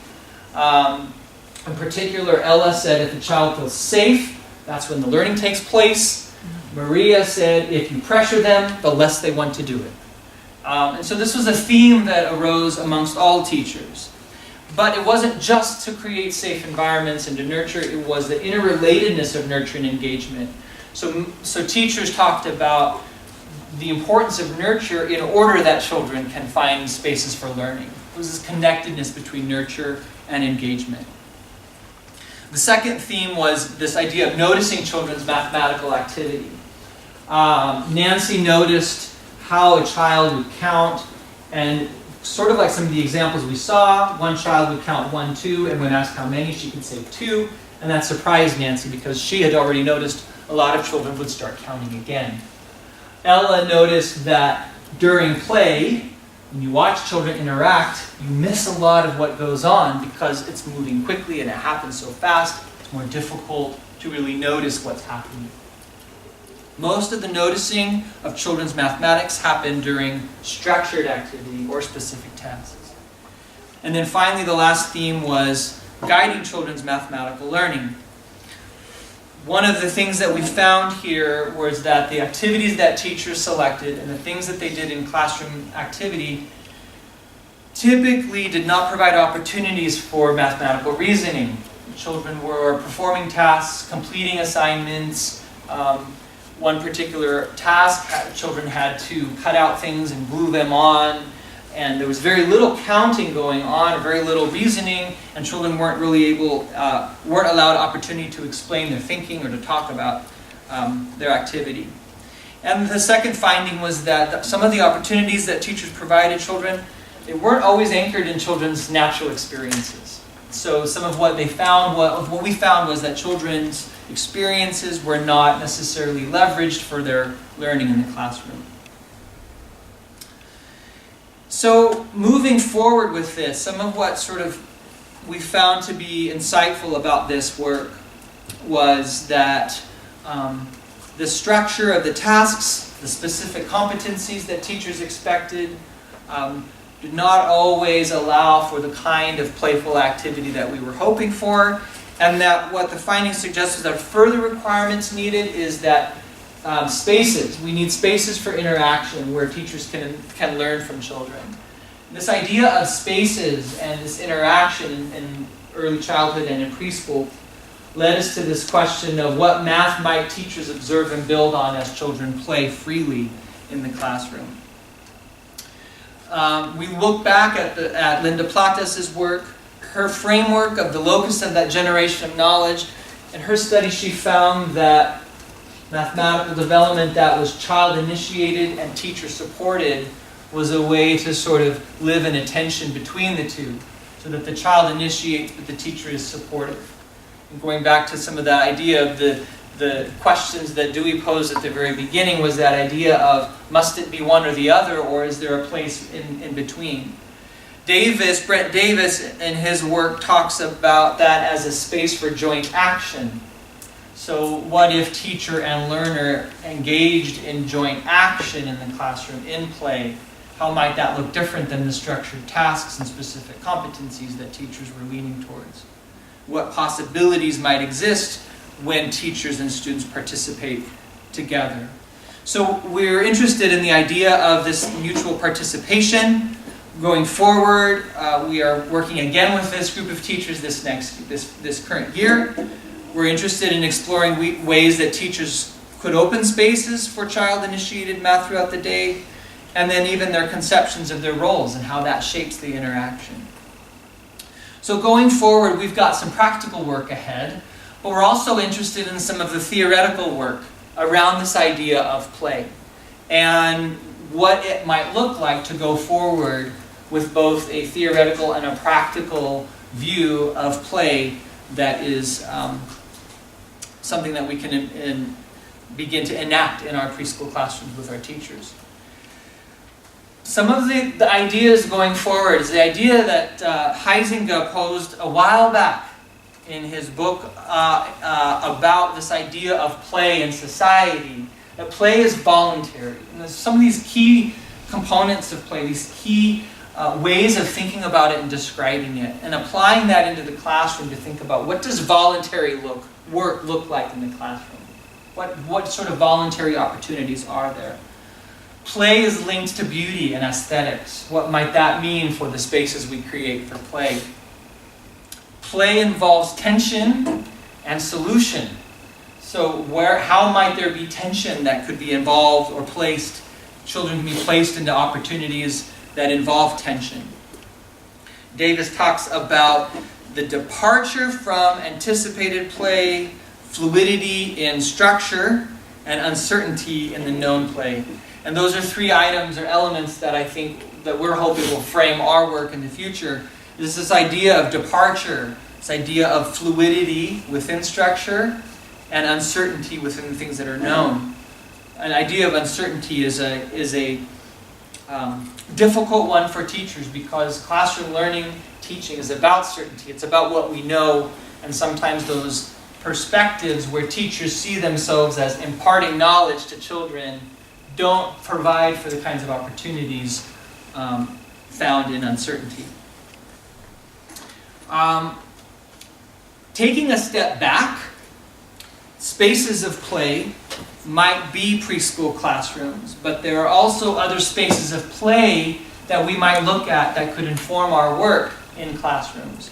In particular, Ella said if a child feels safe, that's when the learning takes place. Maria said if you pressure them, the less they want to do it. And so this was a theme that arose amongst all teachers. But it wasn't just to create safe environments and to nurture, it was the interrelatedness of nurture and engagement. So teachers talked about the importance of nurture in order that children can find spaces for learning. It was this connectedness between nurture and engagement. The second theme was this idea of noticing children's mathematical activity. Nancy noticed how a child would count, and sort of like some of the examples we saw, one child would count 1, 2, and when asked how many, she could say 2, and that surprised Nancy because she had already noticed a lot of children would start counting again. Ella noticed that during play, when you watch children interact, you miss a lot of what goes on because it's moving quickly and it happens so fast, it's more difficult to really notice what's happening. Most of the noticing of children's mathematics happened during structured activity or specific tasks. And then finally, the last theme was guiding children's mathematical learning. One of the things that we found here was that the activities that teachers selected and the things that they did in classroom activity typically did not provide opportunities for mathematical reasoning. Children were performing tasks, completing assignments. One particular task, children had to cut out things and glue them on, and there was very little counting going on, very little reasoning, and children weren't allowed opportunity to explain their thinking or to talk about their activity. And the second finding was that some of the opportunities that teachers provided children, they weren't always anchored in children's natural experiences. So some of what they found, what we found was that children's experiences were not necessarily leveraged for their learning in the classroom. So moving forward with this, some of what sort of we found to be insightful about this work was that the structure of the tasks, the specific competencies that teachers expected, did not always allow for the kind of playful activity that we were hoping for, and that what the findings suggest is that further requirements needed is that spaces. We need spaces for interaction where teachers can learn from children. This idea of spaces and this interaction in early childhood and in preschool led us to this question of what math might teachers observe and build on as children play freely in the classroom. We look back at Linda Platas' work, her framework of the locus of that generation of knowledge. In her study, she found that mathematical development that was child-initiated and teacher-supported was a way to sort of live in a tension between the two, so that the child initiates but the teacher is supportive. And going back to some of the idea of the questions that Dewey posed at the very beginning was that idea of must it be one or the other, or is there a place in between? Brent Davis in his work talks about that as a space for joint action. So what if teacher and learner engaged in joint action in the classroom, in play? How might that look different than the structured tasks and specific competencies that teachers were leaning towards? What possibilities might exist when teachers and students participate together? So we're interested in the idea of this mutual participation. Going forward, we are working again with this group of teachers this current year. We're interested in exploring ways that teachers could open spaces for child-initiated math throughout the day, and then even their conceptions of their roles and how that shapes the interaction. So going forward, we've got some practical work ahead, but we're also interested in some of the theoretical work around this idea of play and what it might look like to go forward with both a theoretical and a practical view of play that is something that we can begin to enact in our preschool classrooms with our teachers. Some of the ideas going forward is the idea that Huizinga posed a while back in his book about this idea of play in society, that play is voluntary. And there's some of these key components of play, these key ways of thinking about it and describing it, and applying that into the classroom to think about what does voluntary work look like in the classroom? What sort of voluntary opportunities are there? Play is linked to beauty and aesthetics. What might that mean for the spaces we create for play? Play involves tension and solution. So how might there be tension that could be involved or placed? Children can be placed into opportunities that involve tension. Davis talks about the departure from anticipated play, fluidity in structure, and uncertainty in the known play. And those are three items or elements that I think that we're hoping will frame our work in the future. There's this idea of departure, this idea of fluidity within structure, and uncertainty within the things that are known. An idea of uncertainty is a difficult one for teachers because classroom learning, teaching is about certainty. It's about what we know, and sometimes those perspectives where teachers see themselves as imparting knowledge to children don't provide for the kinds of opportunities found in uncertainty. Taking a step back, spaces of play might be preschool classrooms, but there are also other spaces of play that we might look at that could inform our work in classrooms.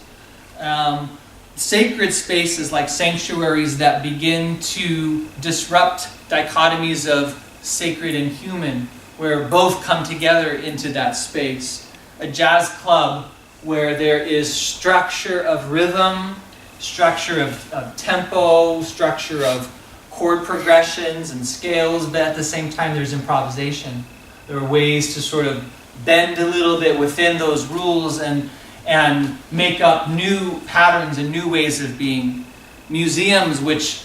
Sacred spaces like sanctuaries that begin to disrupt dichotomies of sacred and human, where both come together into that space. A jazz club where there is structure of rhythm, structure of tempo, structure of chord progressions and scales, but at the same time there's improvisation. There are ways to sort of bend a little bit within those rules and make up new patterns and new ways of being. Museums which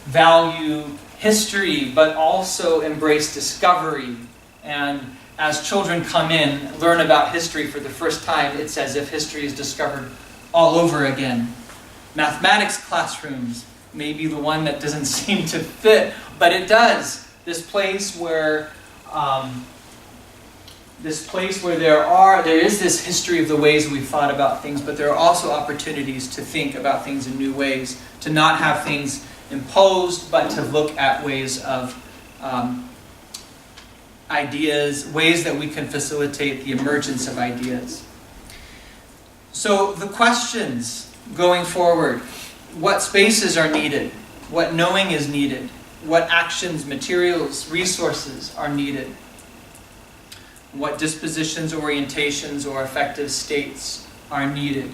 value history but also embrace discovery and as children come in, learn about history for the first time, it's as if history is discovered all over again. Mathematics classrooms may be the one that doesn't seem to fit, but it does. This place where there is this history of the ways we've thought about things, but there are also opportunities to think about things in new ways, to not have things imposed, but to look at ways of ideas, ways that we can facilitate the emergence of ideas. So the questions going forward: what spaces are needed? What knowing is needed? What actions, materials, resources are needed? What dispositions, orientations, or affective states are needed?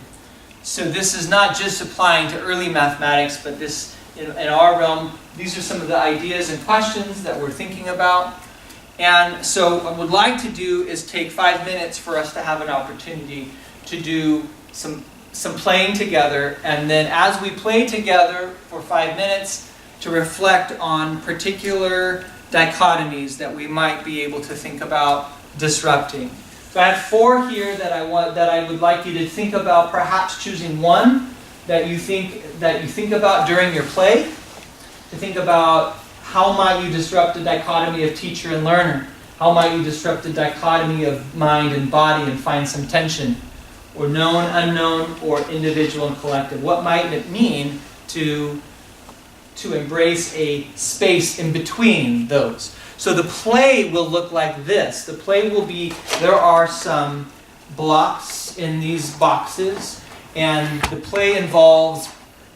So this is not just applying to early mathematics, but this, in our realm, these are some of the ideas and questions that we're thinking about. And so what I would like to do is take 5 minutes for us to have an opportunity to do some playing together, and then as we play together for 5 minutes, to reflect on particular dichotomies that we might be able to think about disrupting. So I have 4 here that I would like you to think about, perhaps choosing one that you think about during your play, to think about how might you disrupt a dichotomy of teacher and learner, how might you disrupt a dichotomy of mind and body and find some tension, or known, unknown, or individual and collective. What might it mean to embrace a space in between those? So the play will look like this. The play will be, there are some blocks in these boxes, and the play involves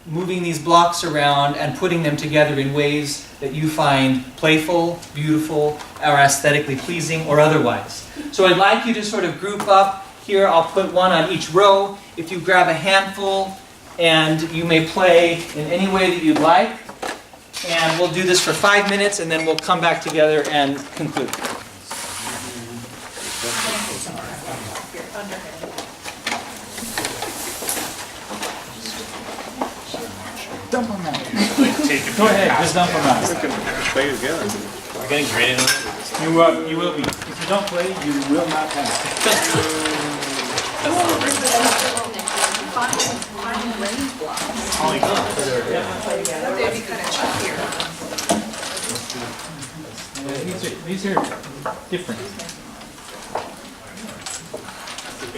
moving these blocks around and putting them together in ways that you find playful, beautiful, or aesthetically pleasing, or otherwise. So I'd like you to sort of group up. Here I'll put one on each row. If you grab a handful, and you may play in any way that you'd like. And we'll do this for 5 minutes, and then we'll come back together and conclude. Dump them out. Go ahead, just dump them out. Play together. We're getting graded on it. You will be. If you don't play, you will not pass. These are different.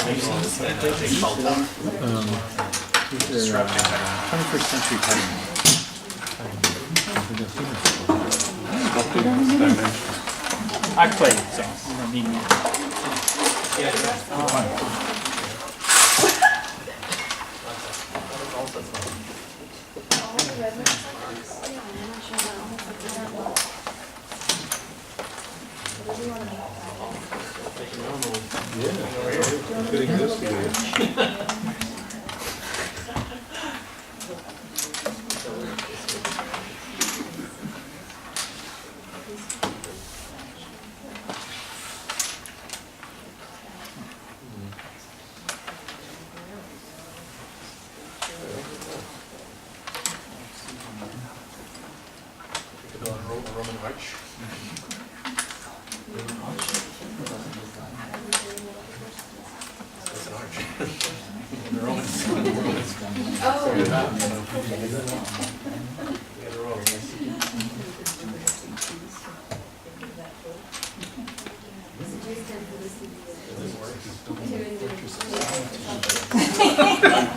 These are 21st century patterns. I played, so you don't need me.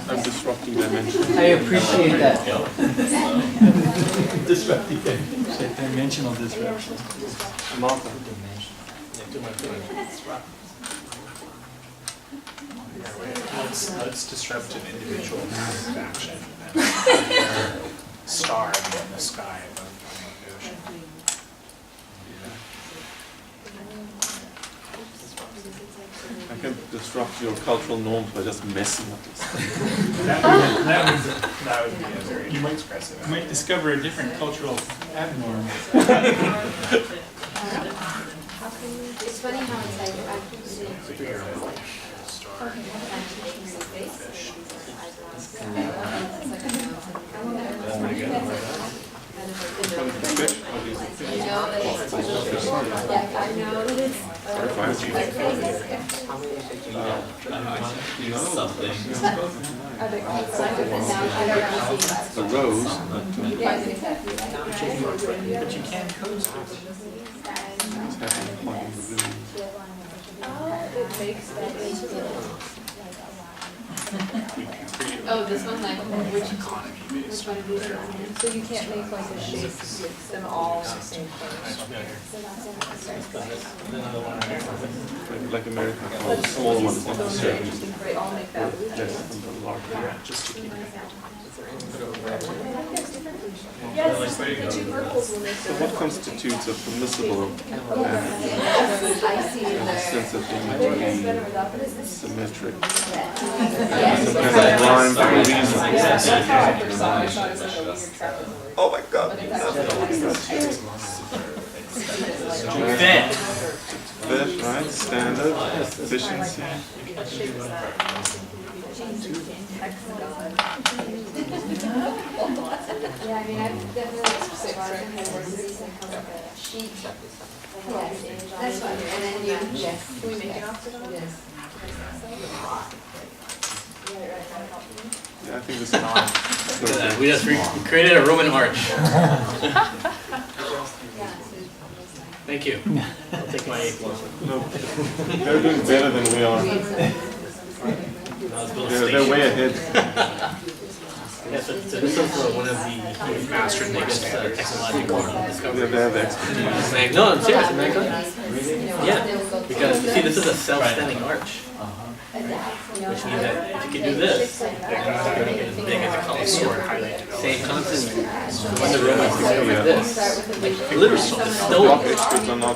I'm disrupting dimension. I appreciate that. Disrupting dimension. Dimensional disruption. Let's disrupt an individual pattern of action and a star in the sky above the ocean. I can disrupt your cultural norms by just messing up this. That would be a very expressive. You might discover a different cultural abnorm. It's funny how it's like I know that it's Something. The rows. But you can code It makes that Oh, this one, like, which one of these? So you can't make like a shape with them all the same color. Like American, the small one is not the circle. They all make that blue. Yes, from the larger. Just to keep it. Yes, the two purples will make So what constitutes a permissible sense of being symmetric? Some kind of rhyme for a reason. Oh my god. Fit, right? Standard, efficiency. Yeah, I mean, I've definitely explored and worked with these and come up with a sheet. That's fine, and then you, yes. Can we make an octagon? Yes. Yeah, I think this is We just created a Roman arch. Thank you. I'll take my 8 1. No, they're doing better than we are. They're way ahead. Yeah, so this is one of the master technological discoveries. They have expertise. No, I'm serious. Yeah, because see, this is a self-standing arch. Which means that if you can do this, they're going to get as big as a column sword. Same concept. When the Romans do like this, like literally, it's stone.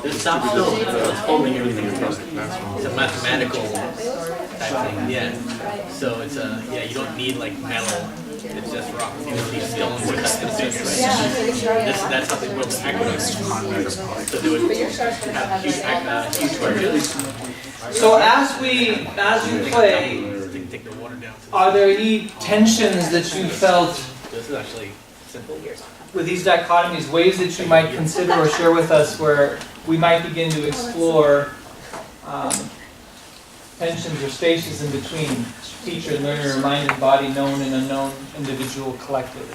It's not stone. It's holding everything across the classroom. It's a mathematical type thing. Yeah. So it's you don't need like metal. It's just rock. You don't need stone to cut the things. That's how they built the aqueducts. So they would have huge aqueducts. So as you play, are there any tensions that you felt This is actually simple. with these dichotomies, ways that you might consider or share with us where we might begin to explore tensions or spaces in between teacher, learner, mind and body, known and unknown, individual, collective?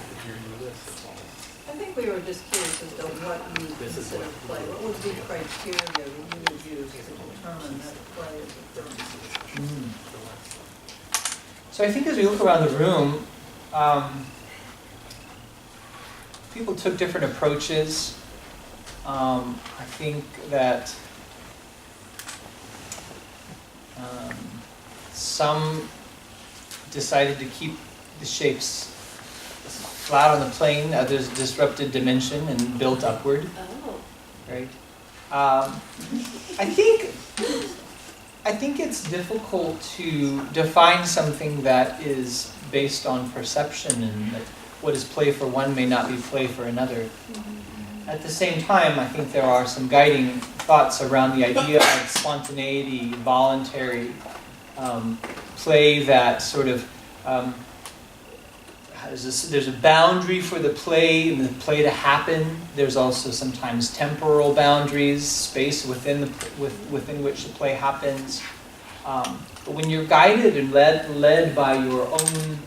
I think we were just curious as to what you consider play. What would be the criteria that you would use to determine that play is a film? So I think as we look around the room, people took different approaches. I think that some decided to keep the shapes flat on the plane, others disrupted dimension and built upward. Right? I think it's difficult to define something that is based on perception, and that what is play for one may not be play for another. At the same time, I think there are some guiding thoughts around the idea of spontaneity, voluntary play that sort of there's a boundary for the play and the play to happen. There's also sometimes temporal boundaries, space within which the play happens. But when you're guided and led by your own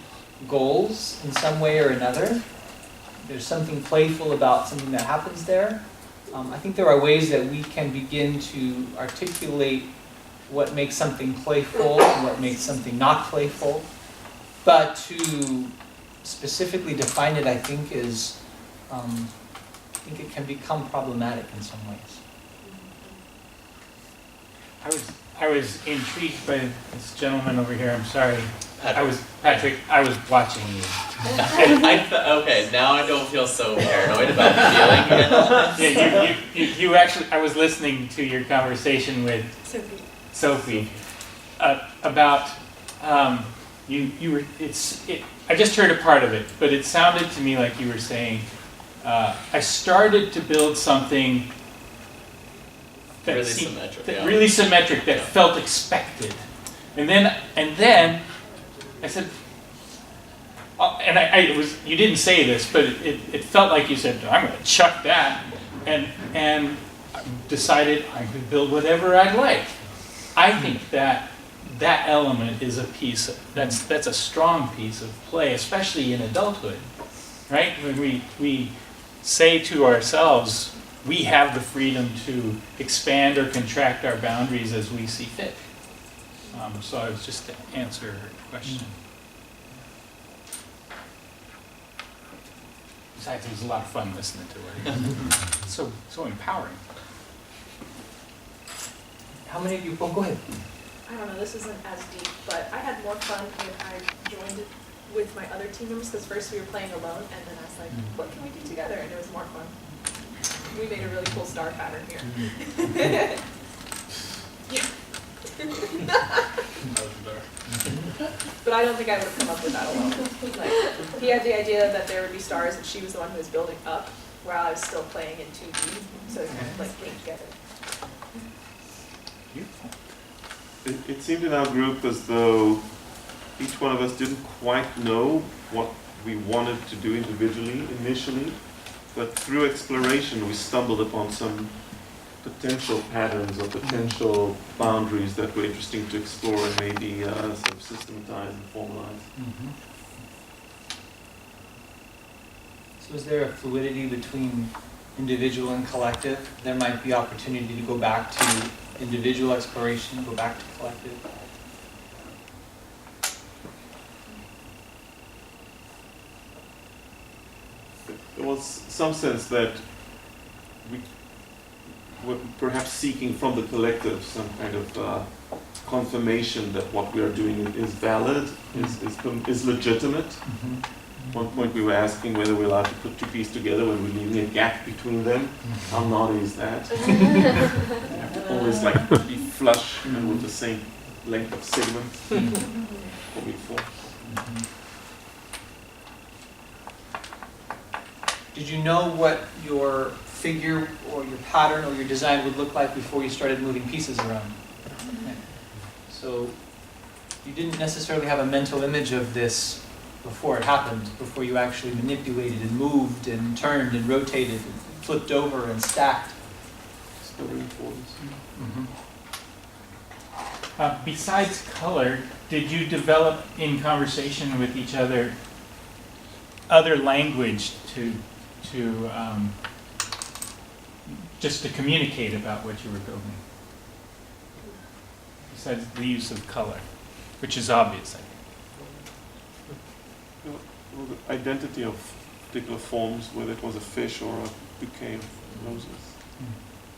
goals in some way or another, there's something playful about something that happens there. I think there are ways that we can begin to articulate what makes something playful and what makes something not playful. But to specifically define it, I think it can become problematic in some ways. I was intrigued by this gentleman over here. I'm sorry. Patrick. I was watching you. Okay, now I don't feel so paranoid about feeling. Yeah, you actually. I was listening to your conversation with Sophie about you were. I just heard a part of it, but it sounded to me like you were saying, I started to build something that really symmetric, that felt expected, and then I said, and you didn't say this, but it felt like you said, I'm going to chuck that, and decided I could build whatever I like. I think that that element is a piece, that's a strong piece of play, especially in adulthood, right? When we say to ourselves, we have the freedom to expand or contract our boundaries as we see fit. So I was just to answer her question. Besides, it was a lot of fun listening to her. So empowering. How many of you, oh, go ahead. I don't know, this isn't as deep, but I had more fun when I joined it with my other team members, because first we were playing alone, and then I was like, what can we do together? And it was more fun. We made a really cool star pattern here. Yeah. But I don't think I would have come up with that alone. Like, he had the idea that there would be stars, and she was the one who was building up, while I was still playing in 2D, so it kind of like came together. Beautiful. It seemed in our group as though each one of us didn't quite know what we wanted to do individually initially, but through exploration we stumbled upon some potential patterns or potential boundaries that were interesting to explore and maybe sort of systematize and formalize. Mm-hmm. So is there a fluidity between individual and collective? There might be opportunity to go back to individual exploration, go back to collective. There was some sense that we were perhaps seeking from the collective some kind of confirmation that what we are doing is valid, is legitimate. Mm-hmm. At one point we were asking whether we're allowed to put two pieces together when we're leaving a gap between them. How naughty is that? Always like to be flush and with the same length of segments. Or before. Did you know what your figure or your pattern or your design would look like before you started moving pieces around? Okay. So you didn't necessarily have a mental image of this before it happened, before you actually manipulated and moved and turned and rotated and flipped over and stacked. Still reinforced. Besides color, did you develop in conversation with each other language to just to communicate about what you were building? Besides the use of color, which is obvious, I think. Well, the identity of particular forms, whether it was a fish or a bouquet of roses.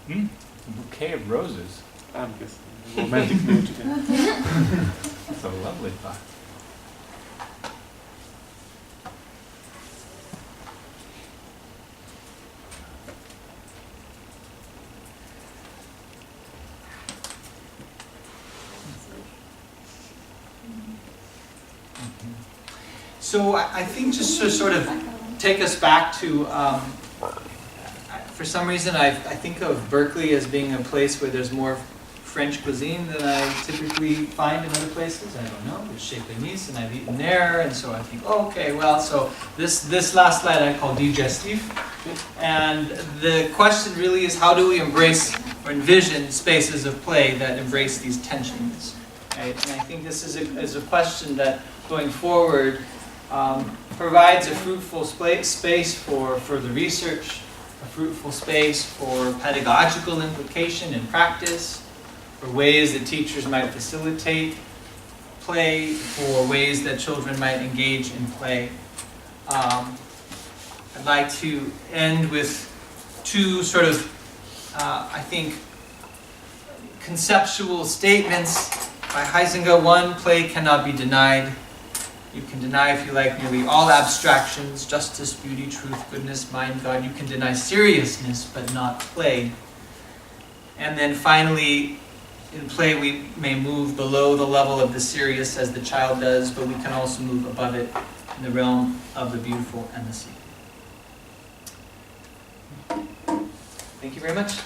A bouquet of roses? I'm guessing. Romantic mood again. That's a lovely thought. So I think just to sort of take us back to, for some reason I think of Berkeley as being a place where there's more French cuisine than I typically find in other places. I don't know, there's Chez Nice and I've eaten there, and so I think, oh, okay, well, so this last slide I call digestif. And the question really is, how do we embrace or envision spaces of play that embrace these tensions? Right? And I think this is a question that, going forward, provides a fruitful space for further research, a fruitful space for pedagogical implication and practice, for ways that teachers might facilitate play, for ways that children might engage in play. I'd like to end with two sort of, I think, conceptual statements by Huizinga. One, play cannot be denied. You can deny, if you like, nearly all abstractions, justice, beauty, truth, goodness, mind, God. You can deny seriousness, but not play. And then finally, in play we may move below the level of the serious as the child does, but we can also move above it in the realm of the beautiful and the sacred. Thank you very much.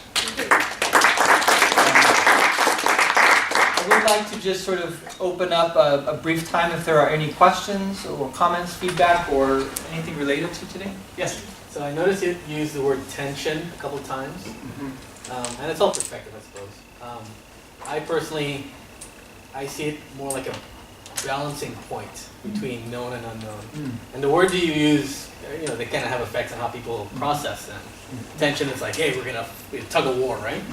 I would like to just sort of open up a brief time if there are any questions or comments, feedback, or anything related to today. Yes? So I noticed you used the word tension a couple times. And it's all perspective, I suppose. I personally, I see it more like a balancing point between known and unknown. And the words you use, they kind of have effects on how people process them. Tension is like, hey, we're gonna tug of war, right?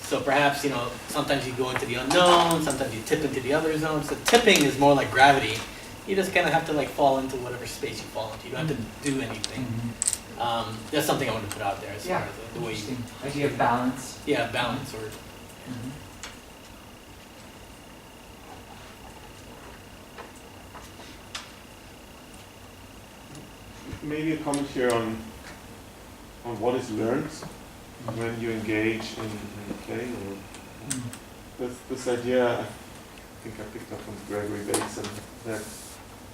So perhaps, sometimes you go into the unknown, sometimes you tip into the other zone. So tipping is more like gravity. You just kind of have to like fall into whatever space you fall into. You don't have to do anything. That's something I want to put out there as far as the way you... Idea of balance. Yeah, balance or... Maybe a comment here on what is learned when you engage in play, or this idea I think I picked up from Gregory Bateson, that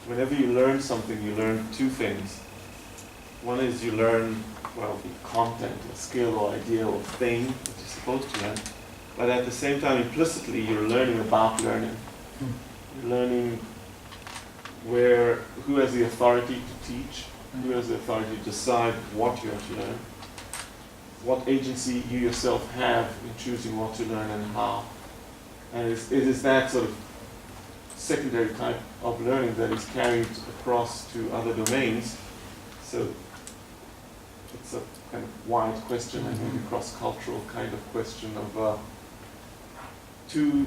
whenever you learn something, you learn two things. One is you learn, well, the content, a skill or idea or thing that you're supposed to learn, but at the same time, implicitly, you're learning about learning. You're learning who has the authority to teach, who has the authority to decide what you have to learn, what agency you yourself have in choosing what to learn and how. And it is that sort of secondary type of learning that is carried across to other domains. So it's a kind of wide question, and maybe cross-cultural kind of question of two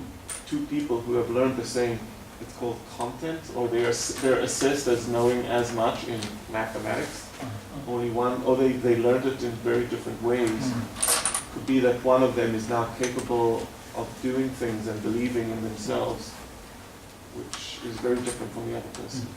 people who have learned the same, it's called content, or they're assessed as knowing as much in mathematics. Only one, or they learned it in very different ways. Could be that one of them is now capable of doing things and believing in themselves, which is very different from the other person.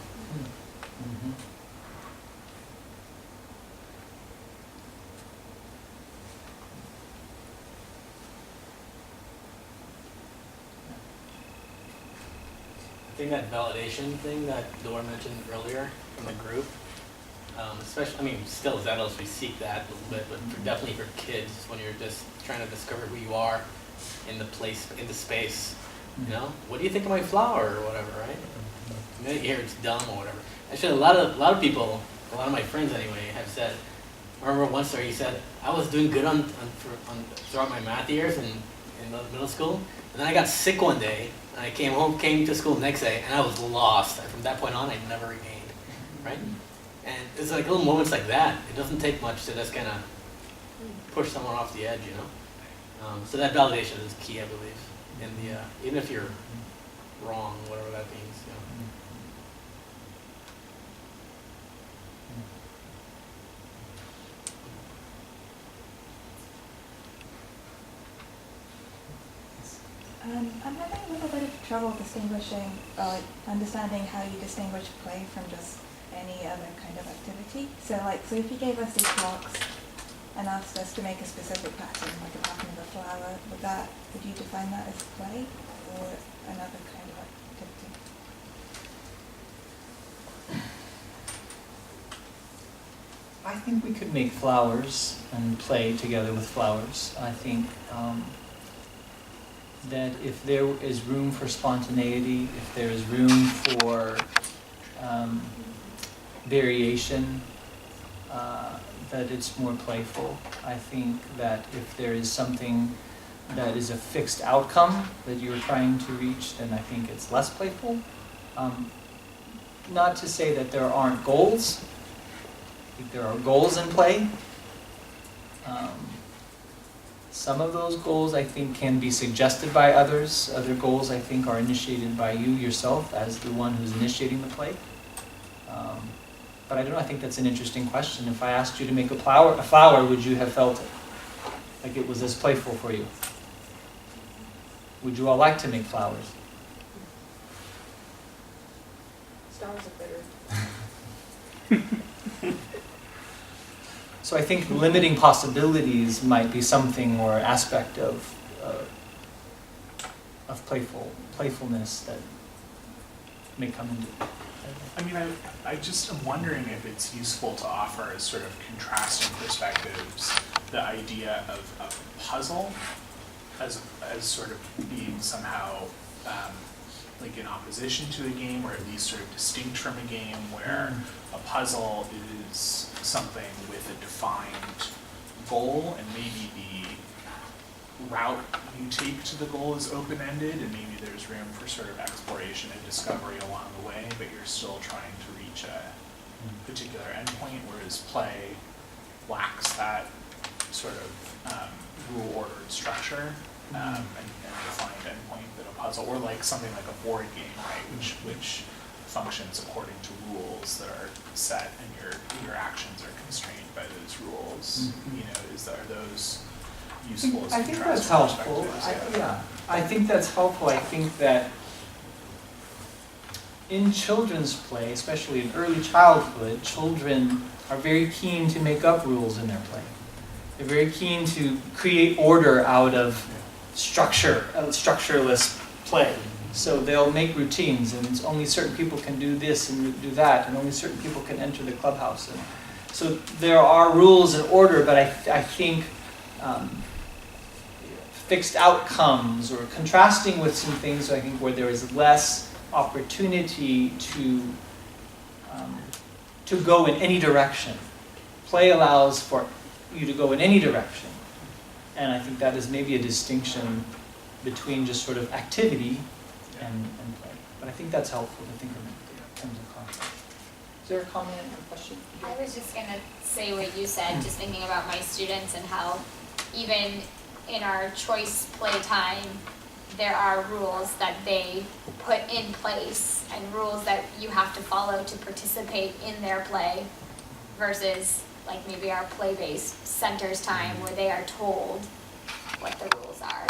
I think that validation thing that Dora mentioned earlier from the group, especially, still as adults we seek that a little bit, but definitely for kids, when you're just trying to discover who you are in the place, in the space, what do you think of my flower or whatever, right? You may hear it's dumb or whatever. Actually, a lot of people, a lot of my friends anyway, have said, I remember one story, he said, I was doing good throughout my math years in middle school, and then I got sick one day, and I came to school the next day, and I was lost. From that point on, I never regained, right? And it's like little moments like that. It doesn't take much to just kind of push someone off the edge, So that validation is key, I believe, in the even if you're wrong, whatever that means. I'm having a little bit of trouble distinguishing, understanding how you distinguish play from just any other kind of activity. So if you gave us these blocks and asked us to make a specific pattern, like a pattern of a flower, would you define that as play or another kind of activity? I think we could make flowers and play together with flowers. I think that if there is room for spontaneity, if there is room for variation, that it's more playful. I think that if there is something that is a fixed outcome that you're trying to reach, then I think it's less playful. Not to say that there aren't goals. I think there are goals in play. Some of those goals I think can be suggested by others. Other goals I think are initiated by you yourself as the one who's initiating the play. But I don't know, I think that's an interesting question. If I asked you to make a flower, would you have felt like it was as playful for you? Would you all like to make flowers? Stars are bitter. So I think limiting possibilities might be something or aspect of playfulness that may come into it. I just am wondering if it's useful to offer as sort of contrasting perspectives the idea of a puzzle as sort of being somehow like in opposition to a game, or at least sort of distinct from a game, where a puzzle is something with a defined goal, and maybe the route you take to the goal is open-ended, and maybe there's room for sort of exploration and discovery along the way, but you're still trying to reach a particular endpoint, whereas play lacks that sort of rule-ordered structure and defined endpoint that a puzzle, or like something like a board game, right, which functions according to rules that are set, and your actions are constrained by those rules. You know, are those useful as I think that's helpful. I think that's helpful. I think that in children's play, especially in early childhood, children are very keen to make up rules in their play. They're very keen to create order out of structureless play. So they'll make routines, and only certain people can do this and do that, and only certain people can enter the clubhouse. And so there are rules and order, but I think fixed outcomes, or contrasting with some things, I think, where there is less opportunity to go in any direction. Play allows for you to go in any direction, and I think that is maybe a distinction between just sort of activity and play. But I think that's helpful to think of in terms of context. Is there a comment or question? I was just going to say what you said, just thinking about my students and how even in our choice play time, there are rules that they put in place and rules that you have to follow to participate in their play versus like maybe our play-based centers time where they are told what the rules are.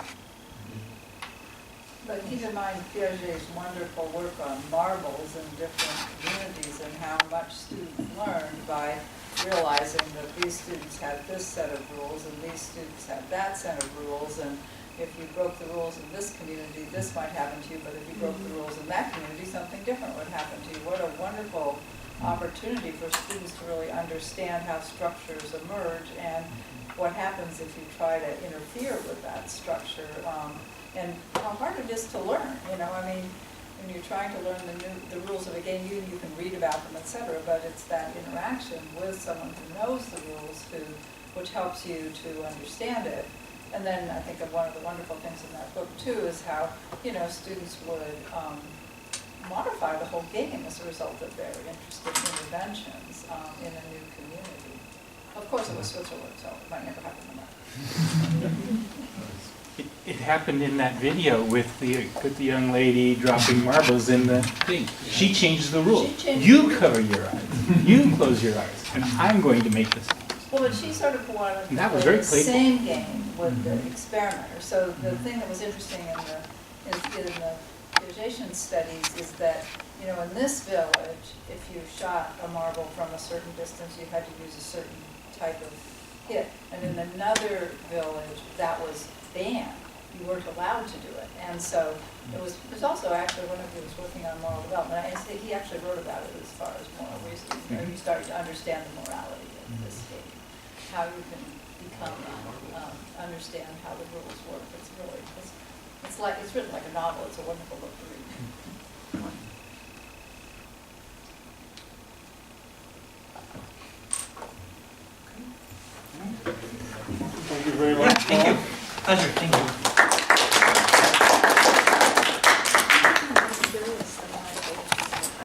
But keep in mind Piaget's wonderful work on marbles in different communities and how much students learned by realizing that these students had this set of rules and these students had that set of rules, and if you broke the rules in this community, this might happen to you, but if you broke the rules in that community, something different would happen to you. What a wonderful opportunity for students to really understand how structures emerge and what happens if you try to interfere with that structure. And how hard it is to learn, you know, I mean, when you're trying to learn the rules of a game, you can read about them, etc., but it's that interaction with someone who knows the rules, which helps you to understand it. And then I think of one of the wonderful things in that book, too, is how, you know, students would modify the whole game as a result of their interesting interventions in a new community. Of course, it was Switzerland, so it might never happen in It happened in that video with the young lady dropping marbles in the thing. She changed the rule. You cover your eyes. You close your eyes. And I'm going to make this. Well, but she sort of wanted to was play very the playful. same game with the experimenter. So the thing that was interesting in the Piaget studies is that, you know, in this village, if you shot a marble from a certain distance, you had to use a certain type of hit. And in another village, that was banned. You weren't allowed to do it. And so there's also actually one of you was working on moral development. And he actually wrote about it as far as moral reasoning. You know, you start to understand the morality of this game, how you can become understand how the rules work. It's really it's written like a novel. It's a wonderful book to read. Thank you very much. Thank you. Pleasure. Thank you.